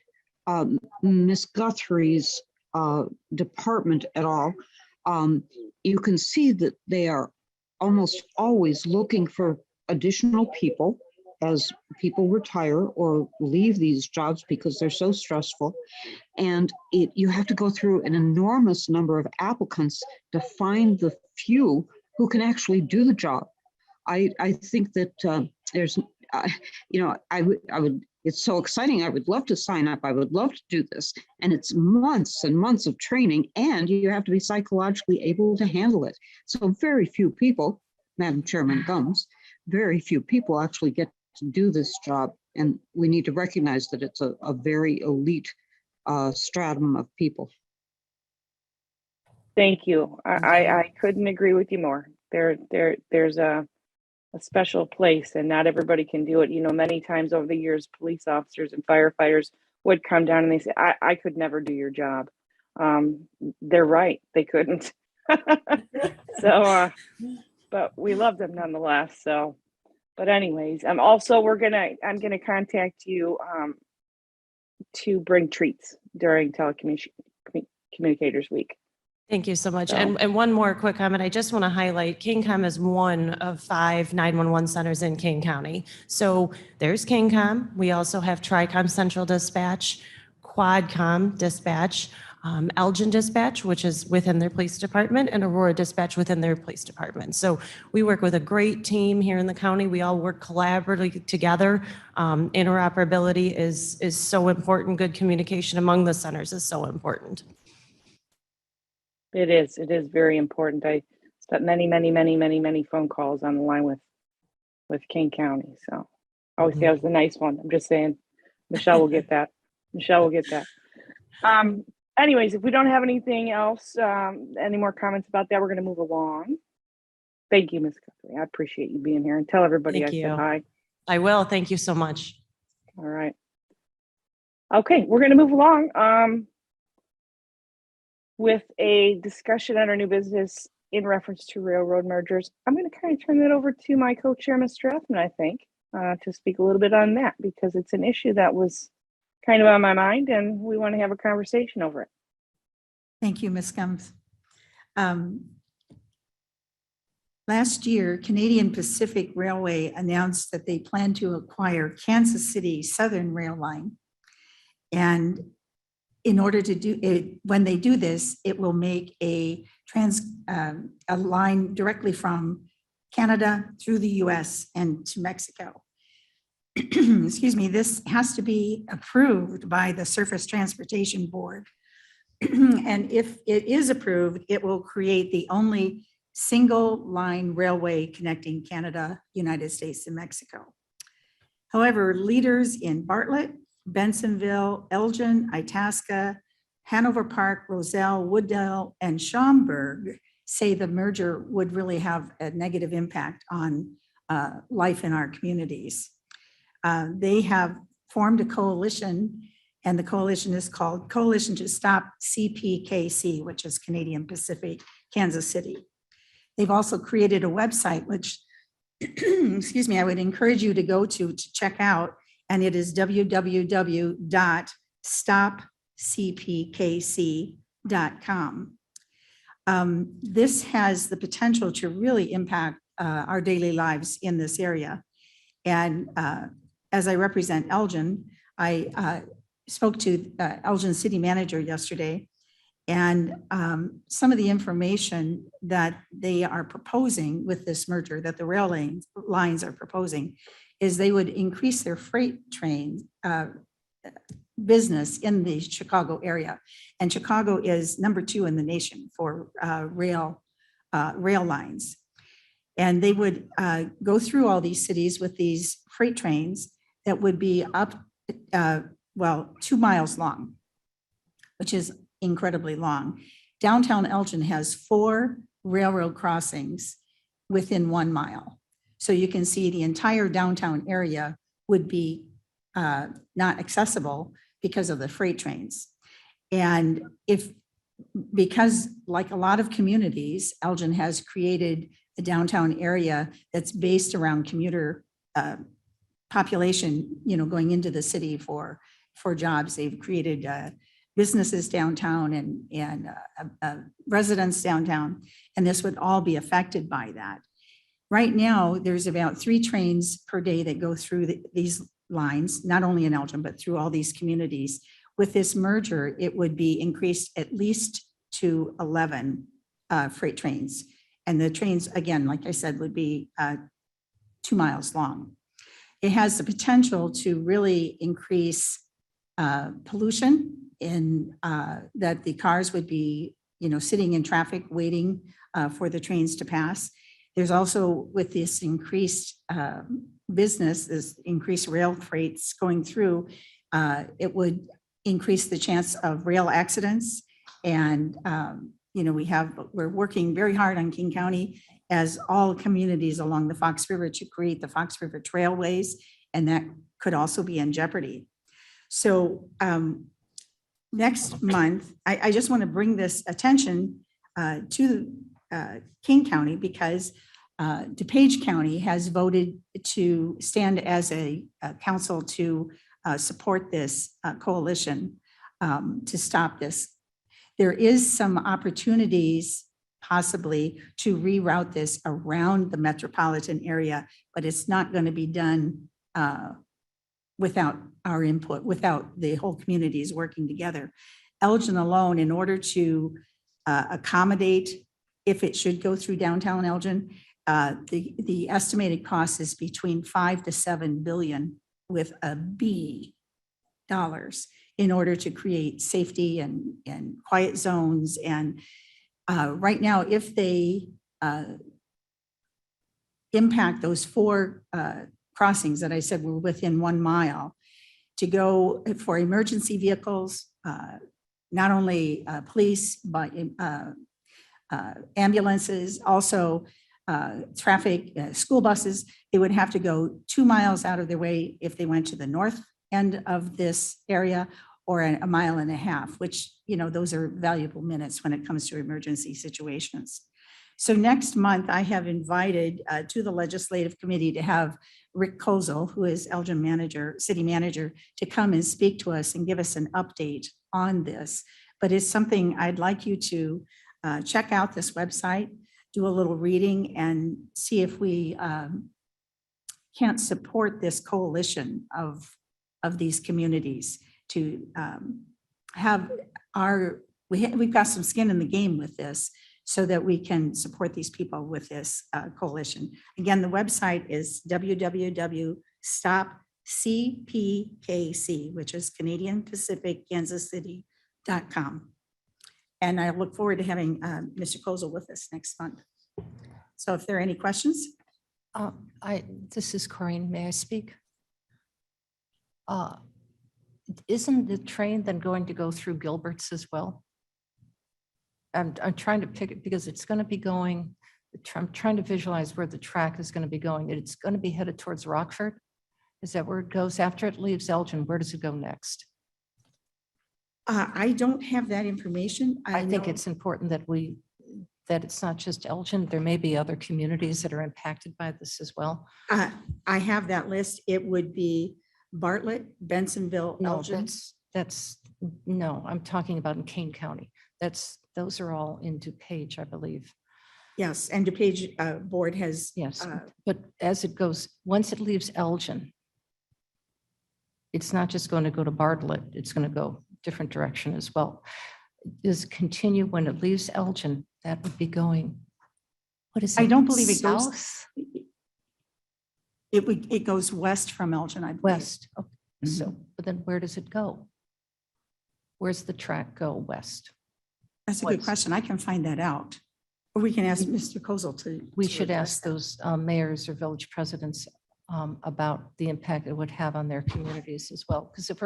S3: Miss Guthrie's department at all, you can see that they are almost always looking for additional people. as people retire or leave these jobs because they're so stressful. And you have to go through an enormous number of applicants to find the few who can actually do the job. I think that there's, I would, it's so exciting. I would love to sign up. I would love to do this. And it's months and months of training, and you have to be psychologically able to handle it. So very few people, Madam Chairman Gums, very few people actually get to do this job. And we need to recognize that it's a very elite stratum of people.
S1: Thank you. I couldn't agree with you more. There's a special place, and not everybody can do it. You know, many times over the years, police officers and firefighters would come down and they say, I could never do your job. They're right, they couldn't. So, but we love them nonetheless. So, but anyways, I'm gonna contact you to bring treats during Telecommunicators Week.
S14: Thank you so much.
S1: So-
S14: And one more quick comment. I just want to highlight KingCom is one of 5 911 centers in King County. So there's KingCom. We also have TriCom Central Dispatch, QuadCom Dispatch, Elgin Dispatch, which is within their police department, and Aurora Dispatch within their police department. So we work with a great team here in the county. We all work collaboratively together. Interoperability is so important. Good communication among the centers is so important.
S1: It is very important. I spent many phone calls on the line with King County. So I always say I was the nice one. I'm just saying, Michelle will get that. Michelle will get that. Anyways, if we don't have anything else, any more comments about that, we're going to move along. Thank you, Ms. Guthrie. I appreciate you being here, and tell everybody
S14: Thank
S1: I
S14: you.
S1: said hi.
S14: I will. Thank you so much.
S1: All right. Okay, we're going to move along with a discussion on our new business in reference to railroad mergers. I'm going to kind of turn that over to my co-chair, Ms. Strathman, I think, to speak a little bit on that, because it's an issue that was kind of on my mind, and we want to have a conversation over it.
S7: Thank you, Ms. Gums. Last year, Canadian Pacific Railway announced that they plan to acquire Kansas City Southern Rail Line. And in order to do it, when they do this, it will make a line directly from Canada through the US and to Mexico. Excuse me, this has to be approved by the Surface Transportation Board. And if it is approved, it will create the only single line railway connecting Canada, United States, and Mexico. However, leaders in Bartlett, Bensonville, Elgin, Itasca, Hanover Park, Roselle, Wooddale, and Schaumburg say the merger would really have a negative impact on life in our communities. They have formed a coalition, and the coalition is called Coalition to Stop Cpkc, which is Canadian Pacific Kansas City. They've also created a website, which, excuse me, I would encourage you to go to check out, and it is www.stopcpkc.com. This has the potential to really impact our daily lives in this area. And as I represent Elgin, I spoke to Elgin City Manager yesterday, and some of the information that they are proposing with this merger, that the rail lines are proposing, is they would increase their freight train business in the Chicago area. And Chicago is number 2 in the nation for rail lines. And they would go through all these cities with these freight trains that would be up, 2 miles long, which is incredibly long. Downtown Elgin has 4 railroad crossings within 1 mile. So you can see the entire downtown area would be not accessible because of the freight trains. And because like a lot of communities, Elgin has created a downtown area that's based around commuter population, going into the city for jobs. They've created businesses downtown and residents downtown, and this would all be affected by that. Right now, there's about 3 trains per day that go through these lines, not only in Elgin, but through all these communities. With this merger, it would be increased at least to 11 freight trains. And the trains, again, like I said, would be 2 miles long. It has the potential to really increase pollution in that the cars would be, sitting in traffic waiting for the trains to pass. There's also, with this increased business, this increased rail freights going through, it would increase the chance of rail accidents. And, we're working very hard on King County, as all communities along the Fox River, to create the Fox River Trailways, and that could also be in jeopardy. So next month, I just want to bring this attention to King County, because DuPage County has voted to stand as a council to support this coalition to stop this. There is some opportunities possibly to reroute this around the metropolitan area, but it's not going to be done without our input, without the whole communities working together. Elgin alone, in order to accommodate, if it should go through downtown Elgin, the estimated cost is between 5 to 7 billion with a B dollars in order to create safety and quiet zones. And right now, if they impact those 4 crossings that I said were within 1 mile, to go for emergency vehicles, not only police, but ambulances, also traffic, school buses, they would have to go 2 miles out of their way if they went to the north end of this area, or a mile and a half, which, those are valuable minutes when it comes to emergency situations. So next month, I have invited to the legislative committee to have Rick Kozel, who is Elgin city manager, to come and speak to us and give us an update on this. But it's something I'd like you to check out this website, do a little reading, and see if we can't support this coalition of these communities to have we've got some skin in the game with this, so that we can support these people with this coalition. Again, the website is www.stopcpkc, which is Canadian Pacific Kansas City.com. And I look forward to having Mr. Kozel with us next month. So if there are any questions?
S5: This is Corinne. May I speak? Isn't the train then going to go through Gilbert's as well? I'm trying to pick it because it's going to be going, I'm trying to visualize where the track is going to be going. It's going to be headed towards Rockford. Is that where it goes after it leaves Elgin? Where does it go next?
S7: I don't have that information.
S5: I think
S7: know-
S5: it's important that that it's not just Elgin. There may be other communities that are impacted by this as well.
S7: I have that list. It would be Bartlett, Bensonville,
S5: No,
S7: Elgin.
S5: no, I'm talking about in Kane County. Those are all in DuPage, I believe.
S7: Yes, and DuPage board has.
S5: Yes, but as it goes, once it leaves Elgin, it's not just going to go to Bartlett, it's going to go different direction as well. Does it continue when it leaves Elgin? That would be going, what is it?
S7: I don't believe it goes.
S5: South?
S7: It goes west from Elgin, I believe.
S5: West. Okay. So, but then where does it go? Where's the track go west?
S7: That's a good question. I can find that out. Or we can ask Mr. Kozel to.
S5: We
S7: to
S5: should
S7: address
S5: ask
S7: that.
S5: those mayors or village presidents about the impact it would have on their communities as well. Because if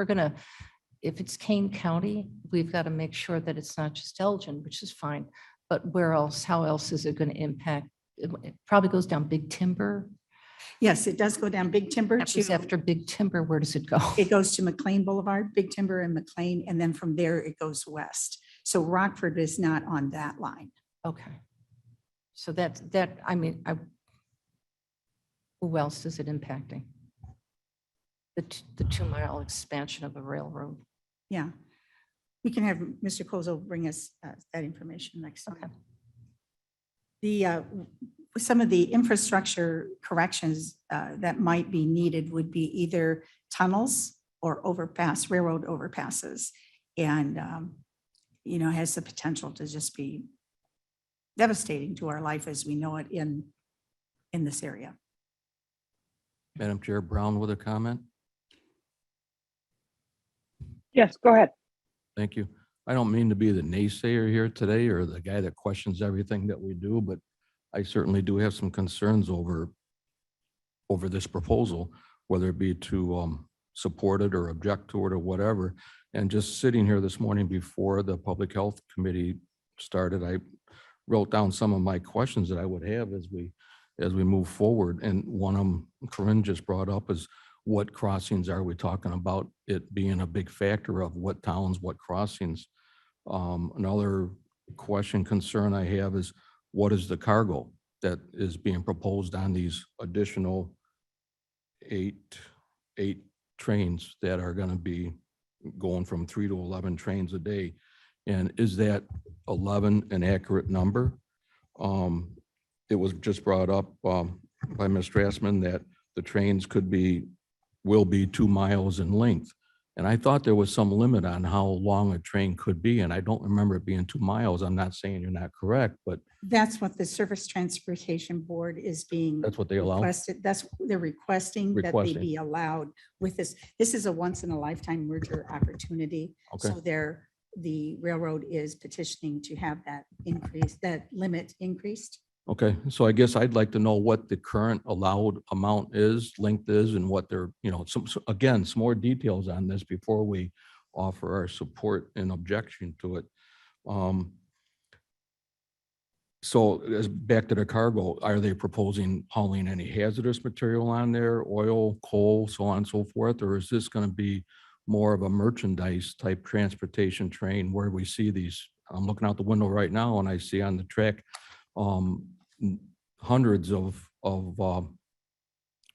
S5: it's Kane County, we've got to make sure that it's not just Elgin, which is fine, but where else, how else is it going to impact? It probably goes down Big Timber.
S7: Yes, it does go down Big Timber
S5: After Big Timber, where does it go?
S7: It goes to McLean Boulevard, Big Timber and McLean, and then from there it goes west. So Rockford is not on that line.
S5: Okay. So who else is it impacting? The 2 mile expansion of the railroad.
S7: Yeah. We can have Mr. Kozel bring us that information next time.
S5: Okay.
S7: The some of the infrastructure corrections that might be needed would be either tunnels or railroad overpasses. And, has the potential to just be devastating to our life as we know it in this area.
S10: Madam Chair Brown with a comment.
S1: Yes, go ahead.
S10: Thank you. I don't mean to be the naysayer here today or the guy that questions everything that we do, but I certainly do have some concerns over this proposal, whether it be to support it or object to it or whatever. And just sitting here this morning before the Public Health Committee started, I wrote down some of my questions that I would have as we move forward. And one of them Corinne just brought up is, what crossings are we talking about? It being a big factor of what towns, what crossings. Another concern I have is, what is the cargo that is being proposed on these additional eight trains that are going to be going from 3 to 11 trains a day? And is that 11 an accurate number? It was just brought up by Ms. Strassman that the trains will be 2 miles in length. And I thought there was some limit on how long a train could be. And I don't remember it being 2 miles. I'm not saying you're not correct, but
S7: That's what the Surface Transportation Board is being.
S10: that's what they allow.
S7: Requested. They're requesting that they
S10: Requesting.
S7: be allowed with this. This is a once in a lifetime merger opportunity.
S10: Okay.
S7: So the railroad is petitioning to have that limit increased.
S10: Okay, so I guess I'd like to know what the current allowed amount is, length is, and what they're, some more details on this before we offer our support and objection to it. So back to the cargo, are they proposing hauling any hazardous material on there, oil, coal, so on and so forth? Or is this going to be more of a merchandise type transportation train where we see these? I'm looking out the window right now and I see on the track hundreds of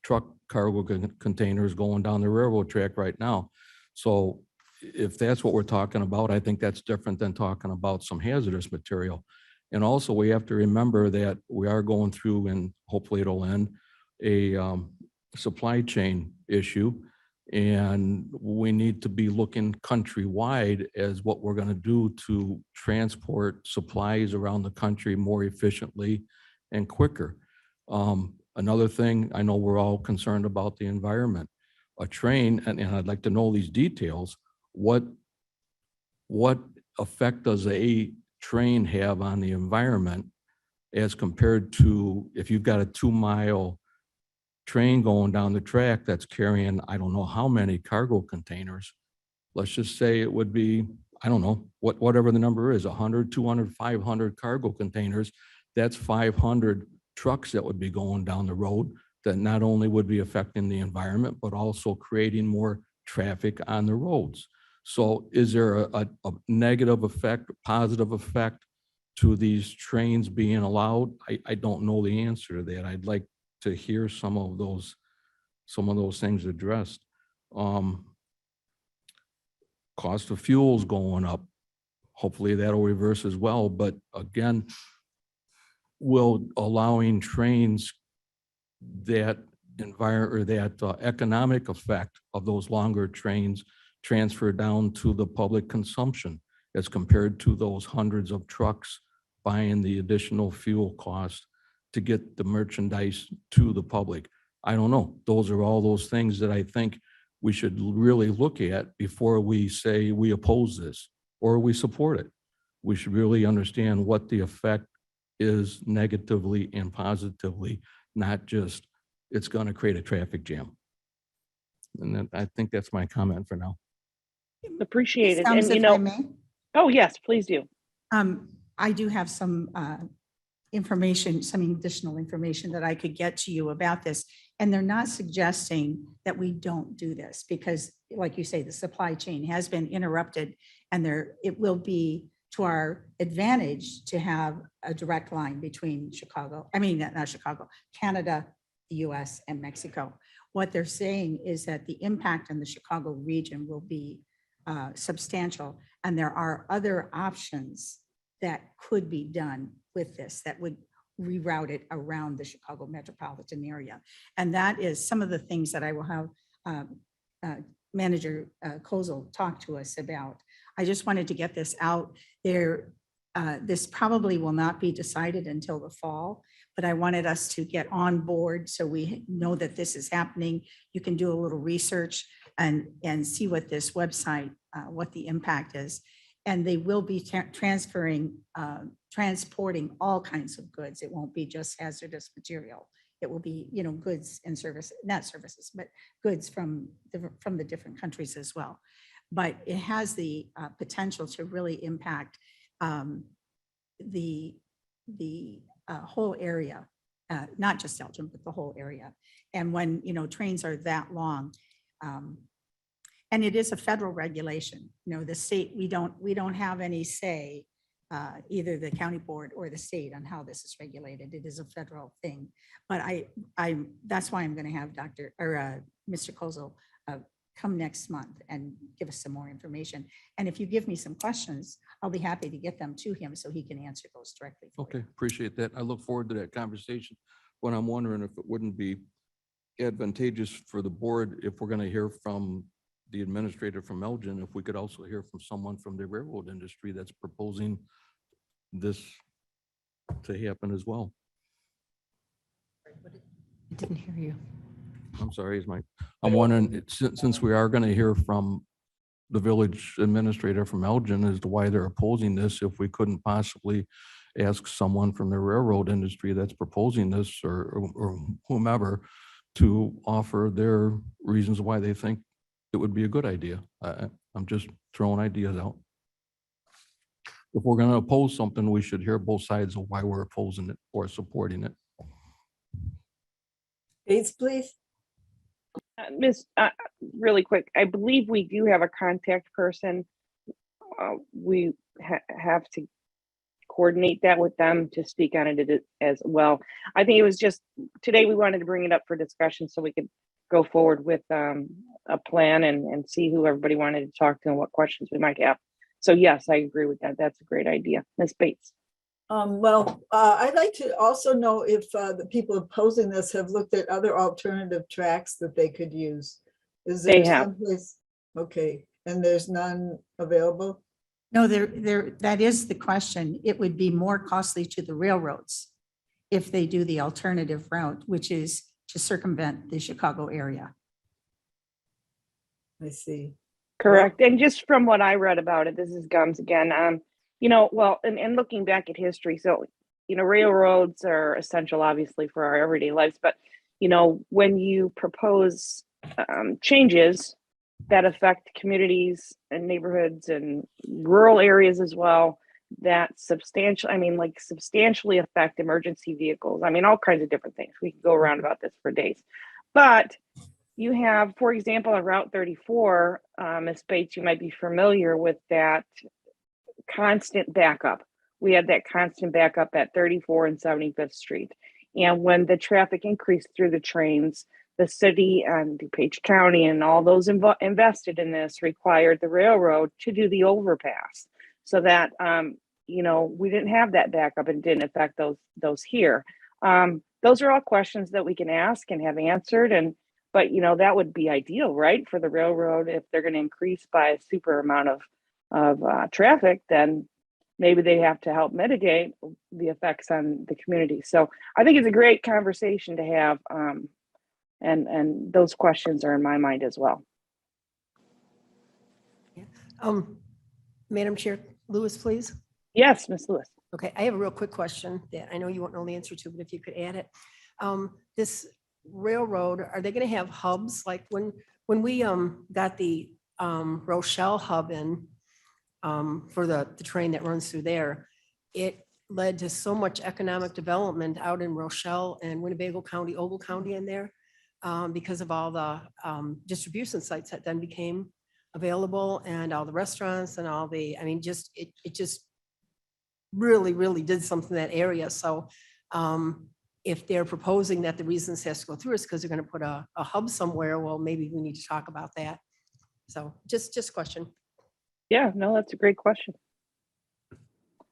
S10: truck cargo containers going down the railroad track right now. So if that's what we're talking about, I think that's different than talking about some hazardous material. And also we have to remember that we are going through, and hopefully it'll end, a supply chain issue. And we need to be looking countrywide as what we're going to do to transport supplies around the country more efficiently and quicker. Another thing, I know we're all concerned about the environment. A train, and I'd like to know these details, what effect does a train have on the environment as compared to if you've got a 2-mile train going down the track that's carrying, I don't know how many cargo containers. Let's just say it would be, I don't know, whatever the number is, 100, 200, 500 cargo containers. That's 500 trucks that would be going down the road that not only would be affecting the environment, but also creating more traffic on the roads. So is there a negative effect, positive effect to these trains being allowed? I don't know the answer to that. I'd like to hear some of those things addressed. Cost of fuel's going up. Hopefully that'll reverse as well. But again, will allowing trains that economic effect of those longer trains transfer down to the public consumption as compared to those hundreds of trucks buying the additional fuel cost to get the merchandise to the public? I don't know. Those are all those things that I think we should really look at before we say we oppose this or we support it. We should really understand what the effect is negatively and positively, not just it's going to create a traffic jam. And then I think that's my comment for now.
S1: Appreciate it.
S7: Thumbs
S1: And
S7: if I may.
S1: oh yes, please do.
S7: I do have some information, some additional information that I could get to you about this. And they're not suggesting that we don't do this because, like you say, the supply chain has been interrupted and it will be to our advantage to have a direct line between Canada, the US, and Mexico. What they're saying is that the impact on the Chicago region will be substantial. And there are other options that could be done with this that would reroute it around the Chicago metropolitan area. And that is some of the things that I will have Manager Kozel talk to us about. I just wanted to get this out there. This probably will not be decided until the fall, but I wanted us to get on board so we know that this is happening. You can do a little research and see what this website, what the impact is. And they will be transporting all kinds of goods. It won't be just hazardous material. It will be, goods and service, not services, but goods from the different countries as well. But it has the potential to really impact the whole area, not just Elgin, but the whole area. And when, trains are that long, and it is a federal regulation, the state, we don't have any say, either the county board or the state on how this is regulated. It is a federal thing. But that's why I'm going to have Mr. Kozel come next month and give us some more information. And if you give me some questions, I'll be happy to get them to him so he can answer those directly.
S10: Okay, appreciate that. I look forward to that conversation. What I'm wondering if it wouldn't be advantageous for the board if we're going to hear from the administrator from Elgin, if we could also hear from someone from the railroad industry that's proposing this to happen as well.
S5: I didn't hear you.
S10: I'm sorry, I'm wondering, since we are going to hear from the village administrator from Elgin as to why they're opposing this, if we couldn't possibly ask someone from the railroad industry that's proposing this or whomever to offer their reasons why they think it would be a good idea. I'm just throwing ideas out. If we're going to oppose something, we should hear both sides of why we're opposing it or supporting it.
S6: Bates, please.
S1: Really quick, I believe we do have a contact person. We have to coordinate that with them to speak on it as well. I think it was just today we wanted to bring it up for discussion so we could go forward with a plan and see who everybody wanted to talk to and what questions we might have. So yes, I agree with that. That's a great idea. Ms. Bates.
S6: I'd like to also know if the people opposing this have looked at other alternative tracks that they could use. Is there someplace? Okay, and there's none available?
S7: No, that is the question. It would be more costly to the railroads if they do the alternative route, which is to circumvent the Chicago area.
S6: I see.
S1: Correct. And just from what I read about it, this is Gums again. And looking back at history, so, railroads are essential, obviously, for our everyday lives. But, when you propose changes that affect communities and neighborhoods and rural areas as well, that substantially affect emergency vehicles. All kinds of different things. We could go around about this for days. But you have, for example, on Route 34, Ms. Bates, you might be familiar with that constant backup. We had that constant backup at 34 and 75th Street. And when the traffic increased through the trains, the city and DuPage County and all those invested in this required the railroad to do the overpass so that, we didn't have that backup and didn't affect those here. Those are all questions that we can ask and have answered. But that would be ideal, right? For the railroad, if they're going to increase by a super amount of traffic, then maybe they have to help mitigate the effects on the community. So I think it's a great conversation to have. And those questions are in my mind as well.
S12: Madam Chair, Lewis, please.
S1: Yes, Ms. Lewis.
S12: Okay, I have a real quick question that I know you won't know the answer to, but if you could add it. This railroad, are they going to have hubs? Like when we got the Rochelle hub in for the train that runs through there, it led to so much economic development out in Rochelle and Winnebago County, Ogle County in there because of all the distribution sites that then became available and all the restaurants and all the, it just really, really did something in that area. So if they're proposing that the reason this has to go through is because they're going to put a hub somewhere, well, maybe we need to talk about that. So just a question.
S1: Yeah, no, that's a great question.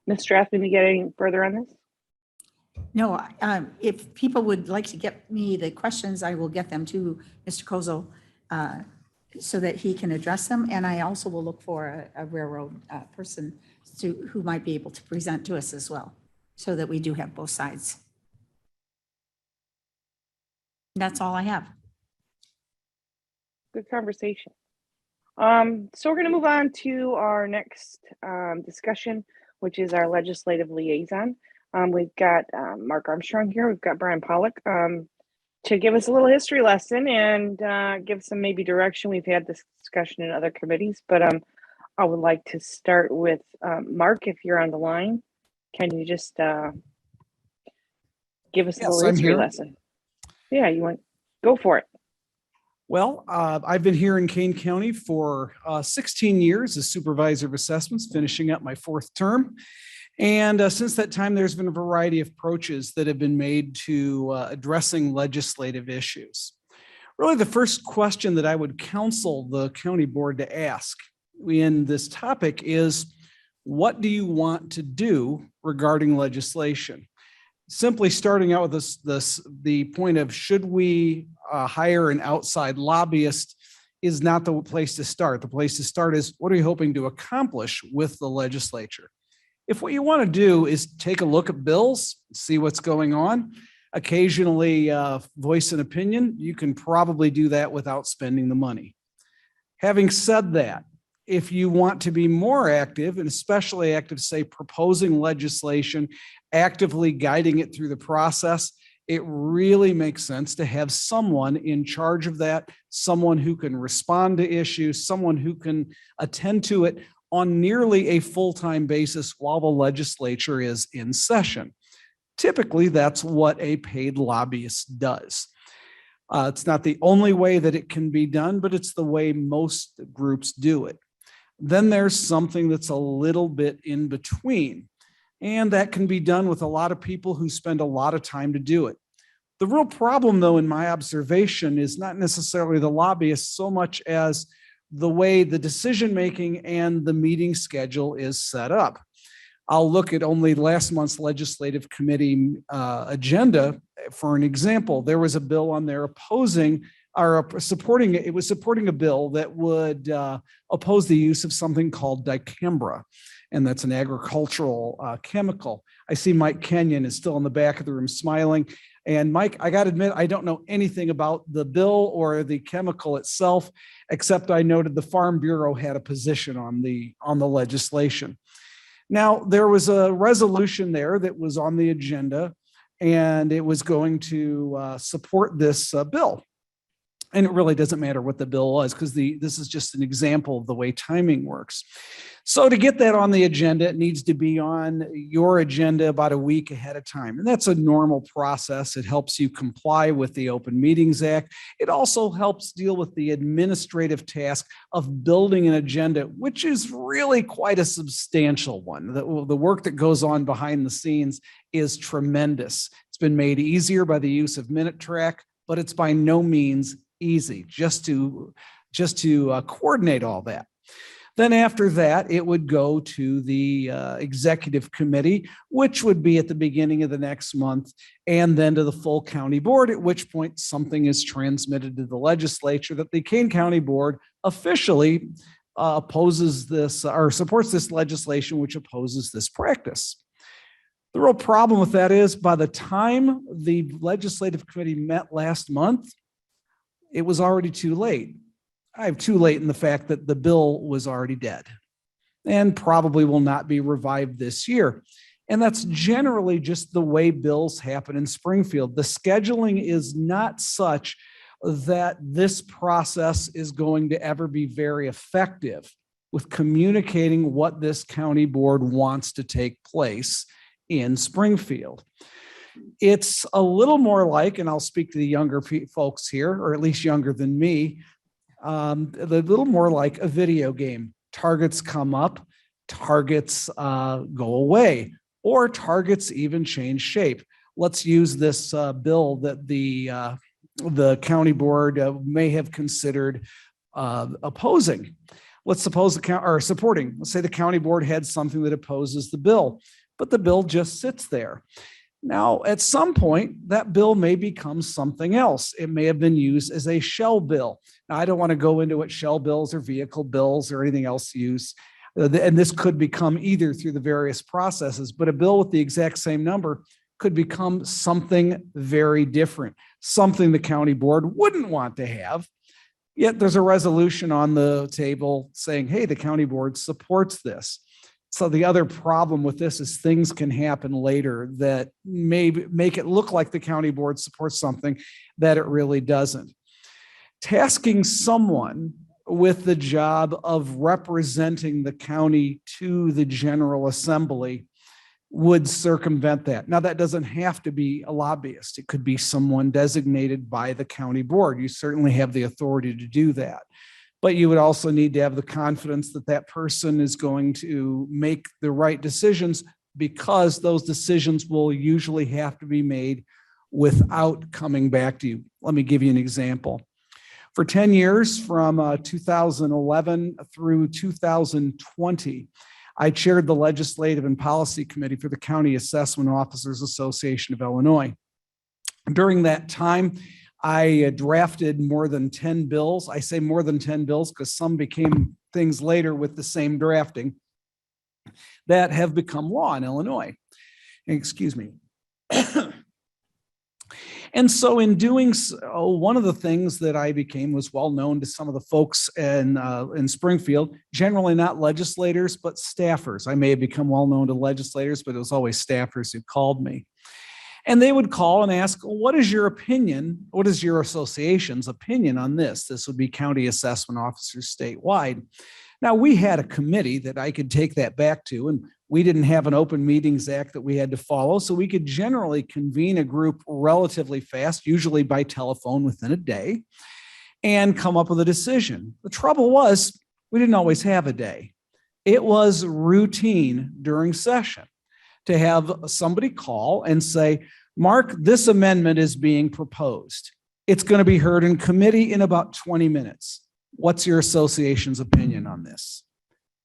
S1: Ms. Strathman, you get any further on this?
S7: No, if people would like to get me the questions, I will get them to Mr. Kozel so that he can address them. And I also will look for a railroad person who might be able to present to us as well, so that we do have both sides. That's all I have.
S1: Good conversation. So we're going to move on to our next discussion, which is our legislative liaison. We've got Mark Armstrong here. We've got Brian Pollock to give us a little history lesson and give some maybe direction. We've had this discussion in other committees, but I would like to start with Mark, if you're on the line. Can you just give us a little
S8: I'm
S1: history
S8: here.
S1: lesson? Yeah, you want go for it.
S8: Well, I've been here in Kane County for 16 years as supervisor of assessments, finishing up my 4th term. And since that time, there's been a variety of approaches that have been made to addressing legislative issues. Really, the first question that I would counsel the county board to ask in this topic is, what do you want to do regarding legislation? Simply starting out with the point of, should we hire an outside lobbyist, is not the place to start. The place to start is, what are you hoping to accomplish with the legislature? If what you want to do is take a look at bills, see what's going on, occasionally voice an opinion, you can probably do that without spending the money. Having said that, if you want to be more active, and especially active, say, proposing legislation, actively guiding it through the process, it really makes sense to have someone in charge of that, someone who can respond to issues, someone who can attend to it on nearly a full-time basis while the legislature is in session. Typically, that's what a paid lobbyist does. It's not the only way that it can be done, but it's the way most groups do it. Then there's something that's a little bit in between, and that can be done with a lot of people who spend a lot of time to do it. The real problem, though, in my observation, is not necessarily the lobbyists so much as the way the decision-making and the meeting schedule is set up. I'll look at only last month's legislative committee agenda for an example. There was a bill on there opposing or supporting, it was supporting a bill that would oppose the use of something called dicambra, and that's an agricultural chemical. I see Mike Kenyon is still in the back of the room smiling. And Mike, I got to admit, I don't know anything about the bill or the chemical itself, except I noted the Farm Bureau had a position on the legislation. Now, there was a resolution there that was on the agenda, and it was going to support this bill. And it really doesn't matter what the bill was, because this is just an example of the way timing works. So to get that on the agenda, it needs to be on your agenda about a week ahead of time. And that's a normal process. It helps you comply with the Open Meetings Act. It also helps deal with the administrative task of building an agenda, which is really quite a substantial one. The work that goes on behind the scenes is tremendous. It's been made easier by the use of Minute Track, but it's by no means easy just to coordinate all that. Then after that, it would go to the executive committee, which would be at the beginning of the next month, and then to the full county board, at which point something is transmitted to the legislature that the Kane County Board officially opposes this or supports this legislation, which opposes this practice. The real problem with that is, by the time the legislative committee met last month, it was already too late. I have too late in the fact that the bill was already dead and probably will not be revived this year. And that's generally just the way bills happen in Springfield. The scheduling is not such that this process is going to ever be very effective with communicating what this county board wants to take place in Springfield. It's a little more like, and I'll speak to the younger folks here, or at least younger than me, a little more like a video game. Targets come up, targets go away, or targets even change shape. Let's use this bill that the county board may have considered opposing. Let's suppose supporting. Let's say the county board had something that opposes the bill, but the bill just sits there. Now, at some point, that bill may become something else. It may have been used as a shell bill. Now, I don't want to go into what shell bills or vehicle bills or anything else use. And this could become either through the various processes, but a bill with the exact same number could become something very different, something the county board wouldn't want to have. Yet there's a resolution on the table saying, hey, the county board supports this. So the other problem with this is things can happen later that may make it look like the county board supports something that it really doesn't. Tasking someone with the job of representing the county to the General Assembly would circumvent that. Now, that doesn't have to be a lobbyist. It could be someone designated by the county board. You certainly have the authority to do that. But you would also need to have the confidence that that person is going to make the right decisions, because those decisions will usually have to be made without coming back to you. Let me give you an example. For 10 years, from 2011 through 2020, I chaired the Legislative and Policy Committee for the County Assessment Officers Association of Illinois. During that time, I drafted more than 10 bills. I say more than 10 bills because some became things later with the same drafting that have become law in Illinois. Excuse me. And so in doing so, one of the things that I became was well known to some of the folks in Springfield, generally not legislators, but staffers. I may have become well known to legislators, but it was always staffers who called me. And they would call and ask, what is your opinion? What is your association's opinion on this? This would be county assessment officers statewide. Now, we had a committee that I could take that back to, and we didn't have an Open Meetings Act that we had to follow, so we could generally convene a group relatively fast, usually by telephone within a day, and come up with a decision. The trouble was, we didn't always have a day. It was routine during session to have somebody call and say, Mark, this amendment is being proposed. It's going to be heard in committee in about 20 minutes. What's your association's opinion on this?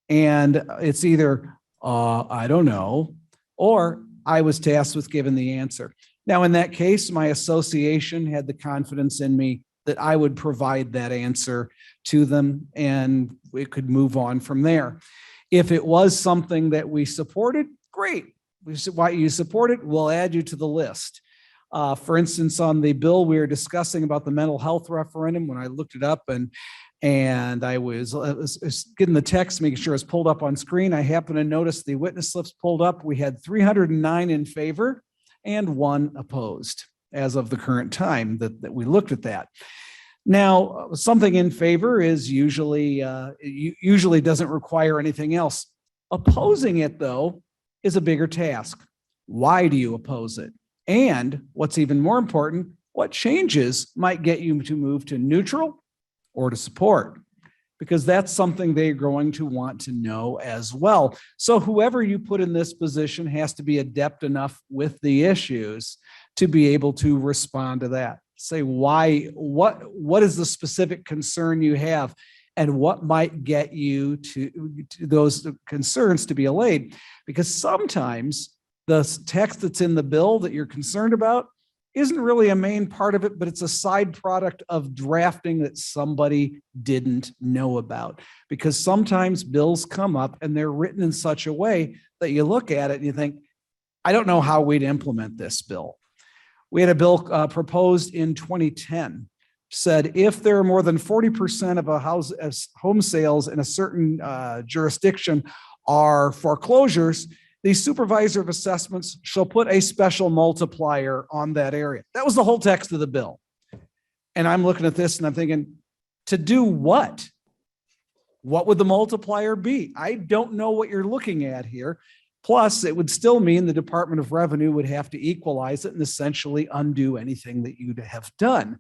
S8: And it's either, I don't know, or I was tasked with giving the answer. Now, in that case, my association had the confidence in me that I would provide that answer to them, and we could move on from there. If it was something that we supported, great. Why you support it, we'll add you to the list. For instance, on the bill we were discussing about the mental health referendum, when I looked it up and I was getting the text, making sure it's pulled up on screen, I happened to notice the witness slips pulled up. We had 309 in favor and 1 opposed as of the current time that we looked at that. Now, something in favor is usually doesn't require anything else. Opposing it, though, is a bigger task. Why do you oppose it? And what's even more important, what changes might get you to move to neutral or to support? Because that's something they're going to want to know as well. So whoever you put in this position has to be adept enough with the issues to be able to respond to that. Say why, what is the specific concern you have, and what might get you to those concerns to be allayed? Because sometimes the text that's in the bill that you're concerned about isn't really a main part of it, but it's a side product of drafting that somebody didn't know about. Because sometimes bills come up and they're written in such a way that you look at it and you think, I don't know how we'd implement this bill. We had a bill proposed in 2010, said if there are more than 40% of a home sales in a certain jurisdiction are foreclosures, the supervisor of assessments shall put a special multiplier on that area. That was the whole text of the bill. And I'm looking at this and I'm thinking, to do what? What would the multiplier be? I don't know what you're looking at here. Plus, it would still mean the Department of Revenue would have to equalize it and essentially undo anything that you'd have done.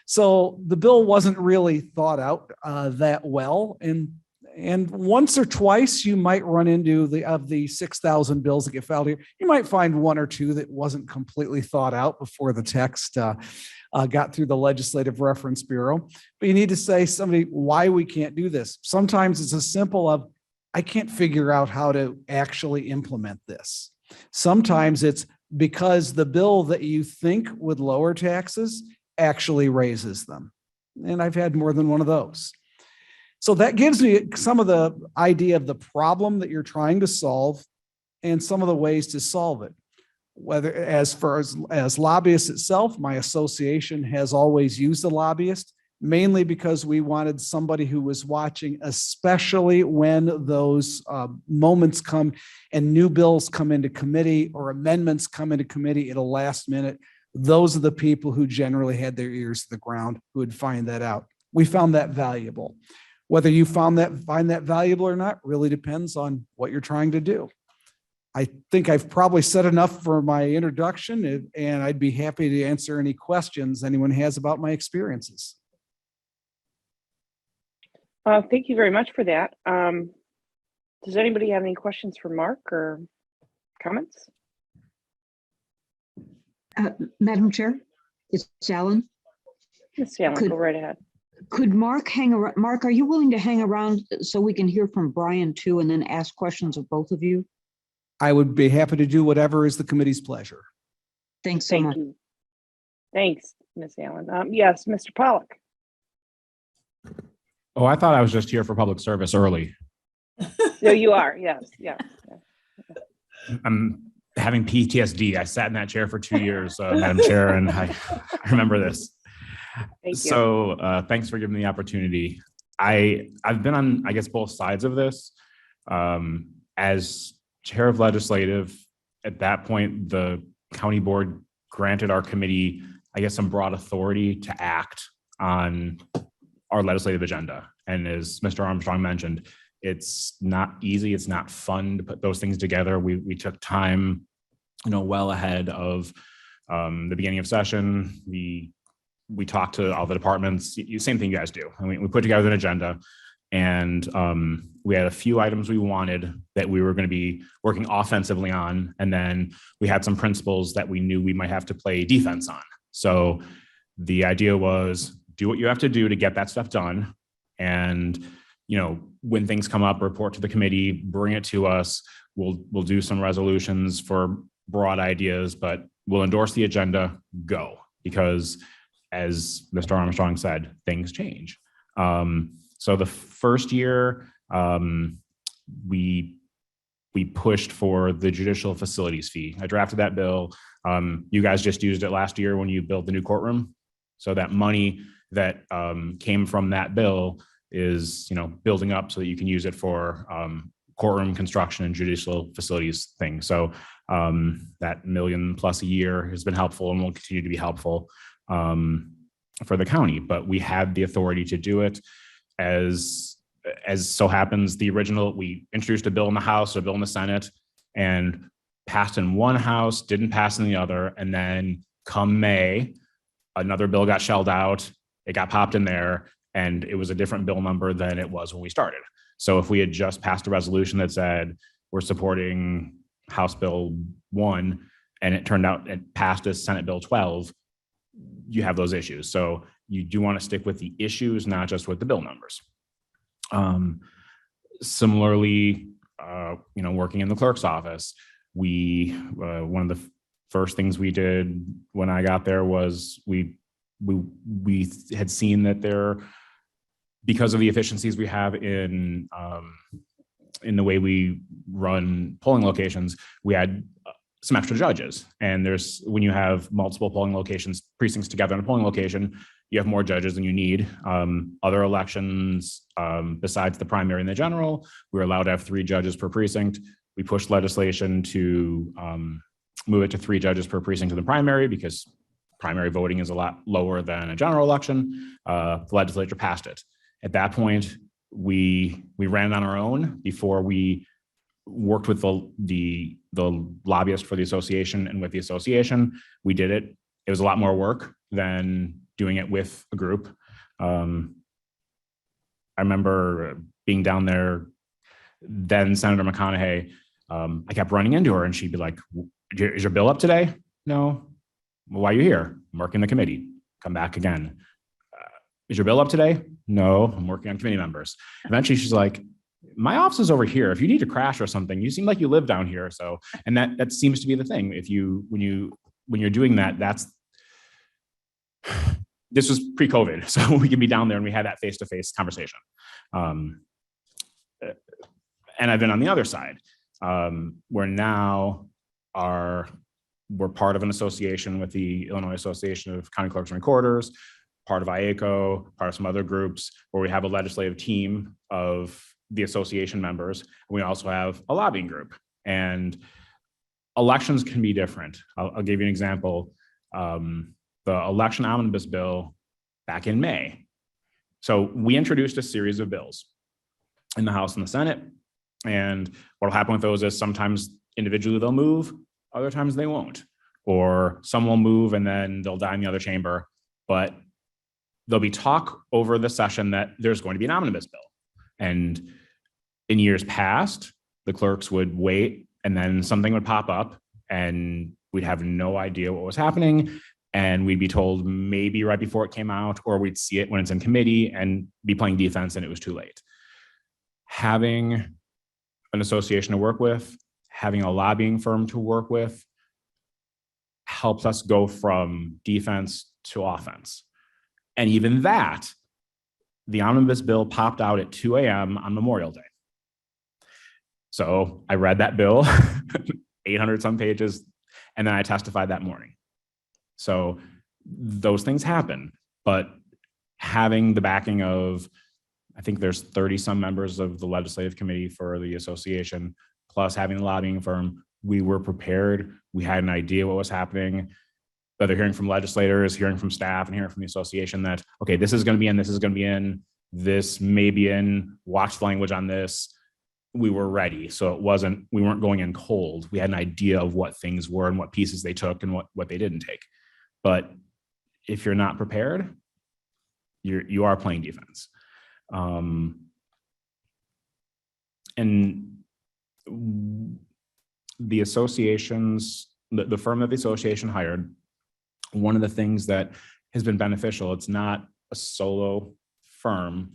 S8: So the bill wasn't really thought out that well. And once or twice you might run into the 6,000 bills that get filed here, you might find 1 or 2 that wasn't completely thought out before the text got through the Legislative Reference Bureau. But you need to say somebody why we can't do this. Sometimes it's as simple of, I can't figure out how to actually implement this. Sometimes it's, because the bill that you think would lower taxes actually raises them. And I've had more than one of those. So that gives me some of the idea of the problem that you're trying to solve and some of the ways to solve it. Whether as far as lobbyists itself, my association has always used a lobbyist, mainly because we wanted somebody who was watching, especially when those moments come and new bills come into committee or amendments come into committee at a last minute. Those are the people who generally had their ears to the ground who would find that out. We found that valuable. Whether you find that valuable or not really depends on what you're trying to do. I think I've probably said enough for my introduction, and I'd be happy to answer any questions anyone has about my experiences.
S1: Thank you very much for that. Does anybody have any questions for Mark or comments?
S3: Madam Chair, it's Alan.
S1: Ms. Allen, go right ahead.
S3: Could Mark hang around? Mark, are you willing to hang around so we can hear from Brian too, and then ask questions of both of you?
S8: I would be happy to do whatever is the committee's pleasure.
S3: Thanks so much.
S1: You. Thanks, Ms. Allen. Yes, Mr. Pollock.
S11: Oh, I thought I was just here for public service early.
S1: No, you are. Yes, yes.
S11: I'm having PTSD. I sat in that chair for 2 years, Madam Chair, and I remember this.
S1: Thank you.
S11: So thanks for giving me the opportunity. I've been on, I guess, both sides of this. As chair of legislative, at that point, the county board granted our committee, I guess, some broad authority to act on our legislative agenda. And as Mr. Armstrong mentioned, it's not easy. It's not fun to put those things together. We took time, well ahead of the beginning of session. We talked to all the departments, same thing you guys do. And we put together an agenda, and we had a few items we wanted that we were going to be working offensively on. And then we had some principles that we knew we might have to play defense on. So the idea was do what you have to do to get that stuff done. And, when things come up, report to the committee, bring it to us. We'll do some resolutions for broad ideas, but we'll endorse the agenda, go. Because as Mr. Armstrong said, things change. So the first year, we pushed for the judicial facilities fee. I drafted that bill. You guys just used it last year when you built the new courtroom. So that money that came from that bill is, building up so that you can use it for courtroom construction and judicial facilities thing. So that $1 million+ a year has been helpful and will continue to be helpful for the county. But we had the authority to do it. As so happens, we introduced a bill in the House, a bill in the Senate, and passed in one house, didn't pass in the other. And then come May, another bill got shelled out. It got popped in there, and it was a different bill number than it was when we started. So if we had just passed a resolution that said we're supporting House Bill 1, and it turned out it passed as Senate Bill 12, you have those issues. So you do want to stick with the issues, not just with the bill numbers. Similarly, working in the clerk's office, one of the first things we did when I got there was we had seen that because of the efficiencies we have in the way we run polling locations, we had some extra judges. And when you have multiple polling locations, precincts together in a polling location, you have more judges than you need. Other elections, besides the primary and the general, we were allowed to have 3 judges per precinct. We pushed legislation to move it to 3 judges per precinct in the primary because primary voting is a lot lower than a general election. The legislature passed it. At that point, we ran on our own before we worked with the lobbyist for the association and with the association. We did it. It was a lot more work than doing it with a group. I remember being down there, then Senator McConaughey, I kept running into her and she'd be like, is your bill up today? No. Well, why are you here? I'm working the committee. Come back again. Is your bill up today? No, I'm working on committee members. Eventually she's like, my office is over here. If you need to crash or something, you seem like you live down here. So, and that seems to be the thing. When you're doing that, this was pre-COVID, so we could be down there and we had that face-to-face conversation. And I've been on the other side, where now we're part of an association with the Illinois Association of County Clerks and Recorders, part of IACO, part of some other groups, where we have a legislative team of the association members. We also have a lobbying group, and elections can be different. I'll give you an example. The election omnibus bill back in May. So we introduced a series of bills in the House and the Senate. And what will happen with those is sometimes individually they'll move, other times they won't. Or some will move and then they'll die in the other chamber. But there'll be talk over the session that there's going to be an omnibus bill. And in years past, the clerks would wait and then something would pop up and we'd have no idea what was happening. And we'd be told maybe right before it came out, or we'd see it when it's in committee and be playing defense and it was too late. Having an association to work with, having a lobbying firm to work with helps us go from defense to offense. And even that, the omnibus bill popped out at 2 a.m. on Memorial Day. So I read that bill, 800 some pages, and then I testified that morning. So those things happen, but having the backing of, I think there's 30 some members of the legislative committee for the association, plus having the lobbying firm, we were prepared. We had an idea what was happening, whether hearing from legislators, hearing from staff, and hearing from the association that, okay, this is going to be in, this is going to be in, this may be in, watch the language on this. We were ready. So we weren't going in cold. We had an idea of what things were and what pieces they took and what they didn't take. But if you're not prepared, you are playing defense. And the associations, the firm that the association hired, one of the things that has been beneficial, it's not a solo firm.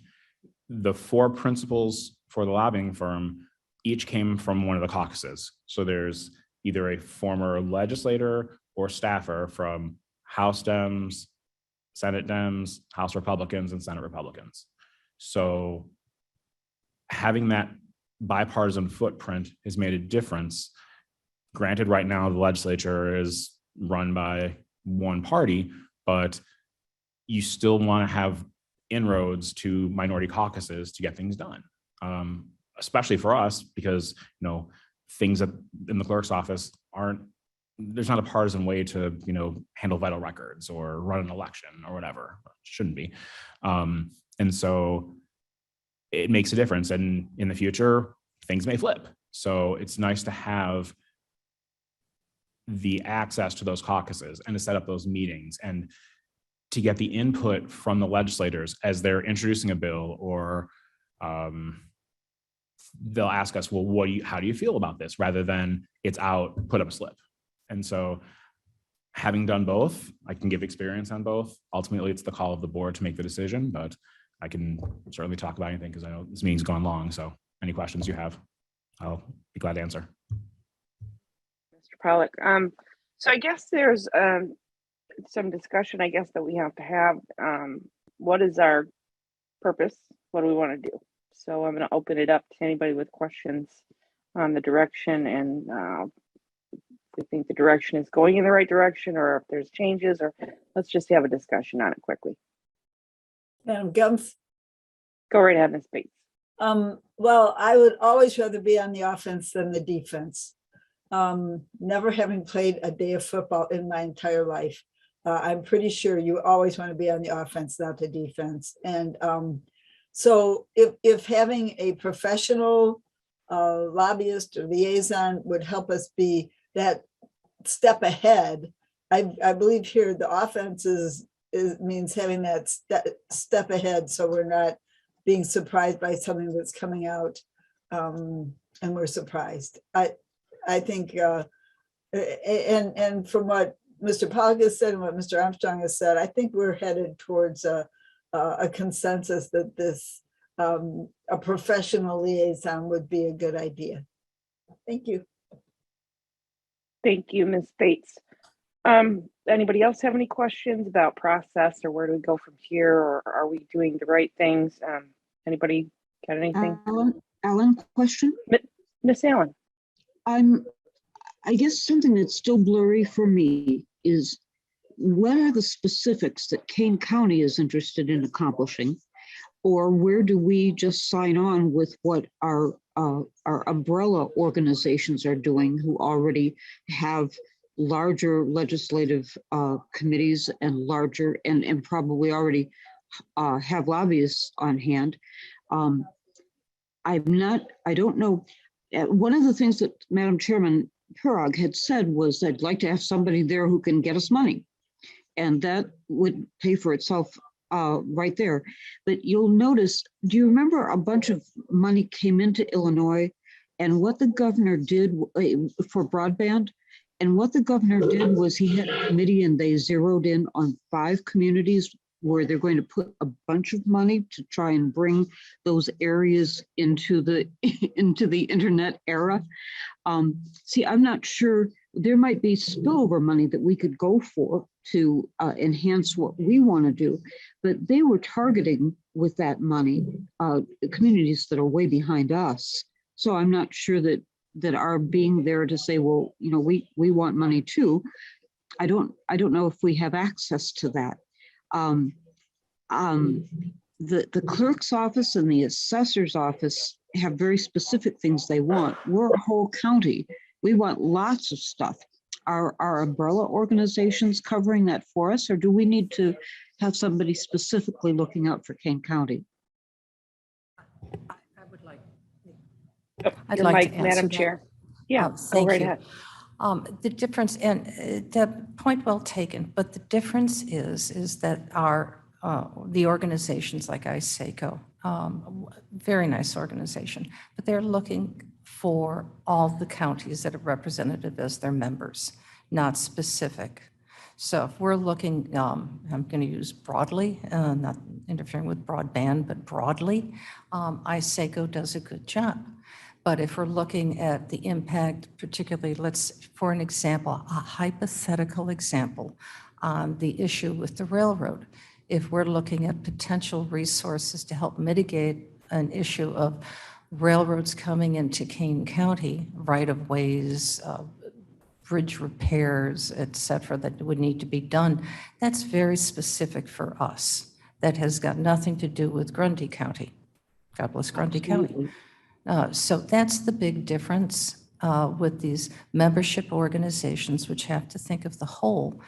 S11: The 4 principals for the lobbying firm each came from one of the caucuses. So there's either a former legislator or staffer from House Dems, Senate Dems, House Republicans, and Senate Republicans. So having that bipartisan footprint has made a difference. Granted, right now the legislature is run by one party, but you still want to have inroads to minority caucuses to get things done. Especially for us, because things in the clerk's office there's not a partisan way to handle vital records or run an election or whatever. It shouldn't be. And so it makes a difference. And in the future, things may flip. So it's nice to have the access to those caucuses and to set up those meetings and to get the input from the legislators as they're introducing a bill, or they'll ask us, well, how do you feel about this? Rather than it's out, put up a slip. And so having done both, I can give experience on both. Ultimately, it's the call of the board to make the decision, but I can certainly talk about anything because I know this meeting's gone long. So any questions you have, I'll be glad to answer.
S1: Mr. Pollock. So I guess there's some discussion, I guess, that we have to have. What is our purpose? What do we want to do? So I'm going to open it up to anybody with questions on the direction, and if we think the direction is going in the right direction, or if there's changes, or let's just have a discussion on it quickly.
S6: Madam Gumpf?
S1: Go right ahead, Ms. Bates.
S6: Well, I would always rather be on the offense than the defense. Never having played a day of football in my entire life, I'm pretty sure you always want to be on the offense, not the defense. And so if having a professional lobbyist or liaison would help us be that step ahead, I believe here the offense means having that step ahead, so we're not being surprised by something that's coming out and we're surprised. I think, and from what Mr. Pollock has said and what Mr. Armstrong has said, I think we're headed towards a consensus that this a professional liaison would be a good idea. Thank you.
S1: Thank you, Ms. Bates. Anybody else have any questions about process or where do we go from here, or are we doing the right things? Anybody got anything?
S3: Alan, question?
S1: Miss Allen?
S3: I guess something that's still blurry for me is what are the specifics that Kane County is interested in accomplishing? Or where do we just sign on with what our umbrella organizations are doing who already have larger legislative committees and larger and probably already have lobbyists on hand? I don't know. One of the things that Madam Chairman Pirog had said was I'd like to have somebody there who can get us money. And that would pay for itself right there. But you'll notice, do you remember a bunch of money came into Illinois and what the governor did for broadband? And what the governor did was he had a committee and they zeroed in on 5 communities where they're going to put a bunch of money to try and bring those areas into the internet era. See, I'm not sure, there might be spillover money that we could go for to enhance what we want to do, but they were targeting with that money communities that are way behind us. So I'm not sure that our being there to say, well, you know, we want money too. I don't know if we have access to that. The clerk's office and the assessor's office have very specific things they want. We're a whole county. We want lots of stuff. Are our umbrella organizations covering that for us, or do we need to have somebody specifically looking out for Kane County?
S5: I'd
S1: Your
S5: like
S1: mic,
S5: to answer
S1: Madam
S5: that.
S1: Chair. Yeah, go
S5: Thank
S1: right
S5: you.
S1: ahead.
S5: The difference, and the point well taken, but the difference is that the organizations like ISACO, very nice organization, but they're looking for all the counties that are representative as their members, not specific. So if we're looking, I'm going to use broadly, not interfering with broadband, but broadly, ISACO does a good job. But if we're looking at the impact, particularly, for an example, a hypothetical example on the issue with the railroad, if we're looking at potential resources to help mitigate an issue of railroads coming into Kane County, right-of-ways, bridge repairs, et cetera, that would need to be done, that's very specific for us. That has got nothing to do with Grundy County. God bless Grundy County. So that's the big difference with these membership organizations, which have to think of the whole.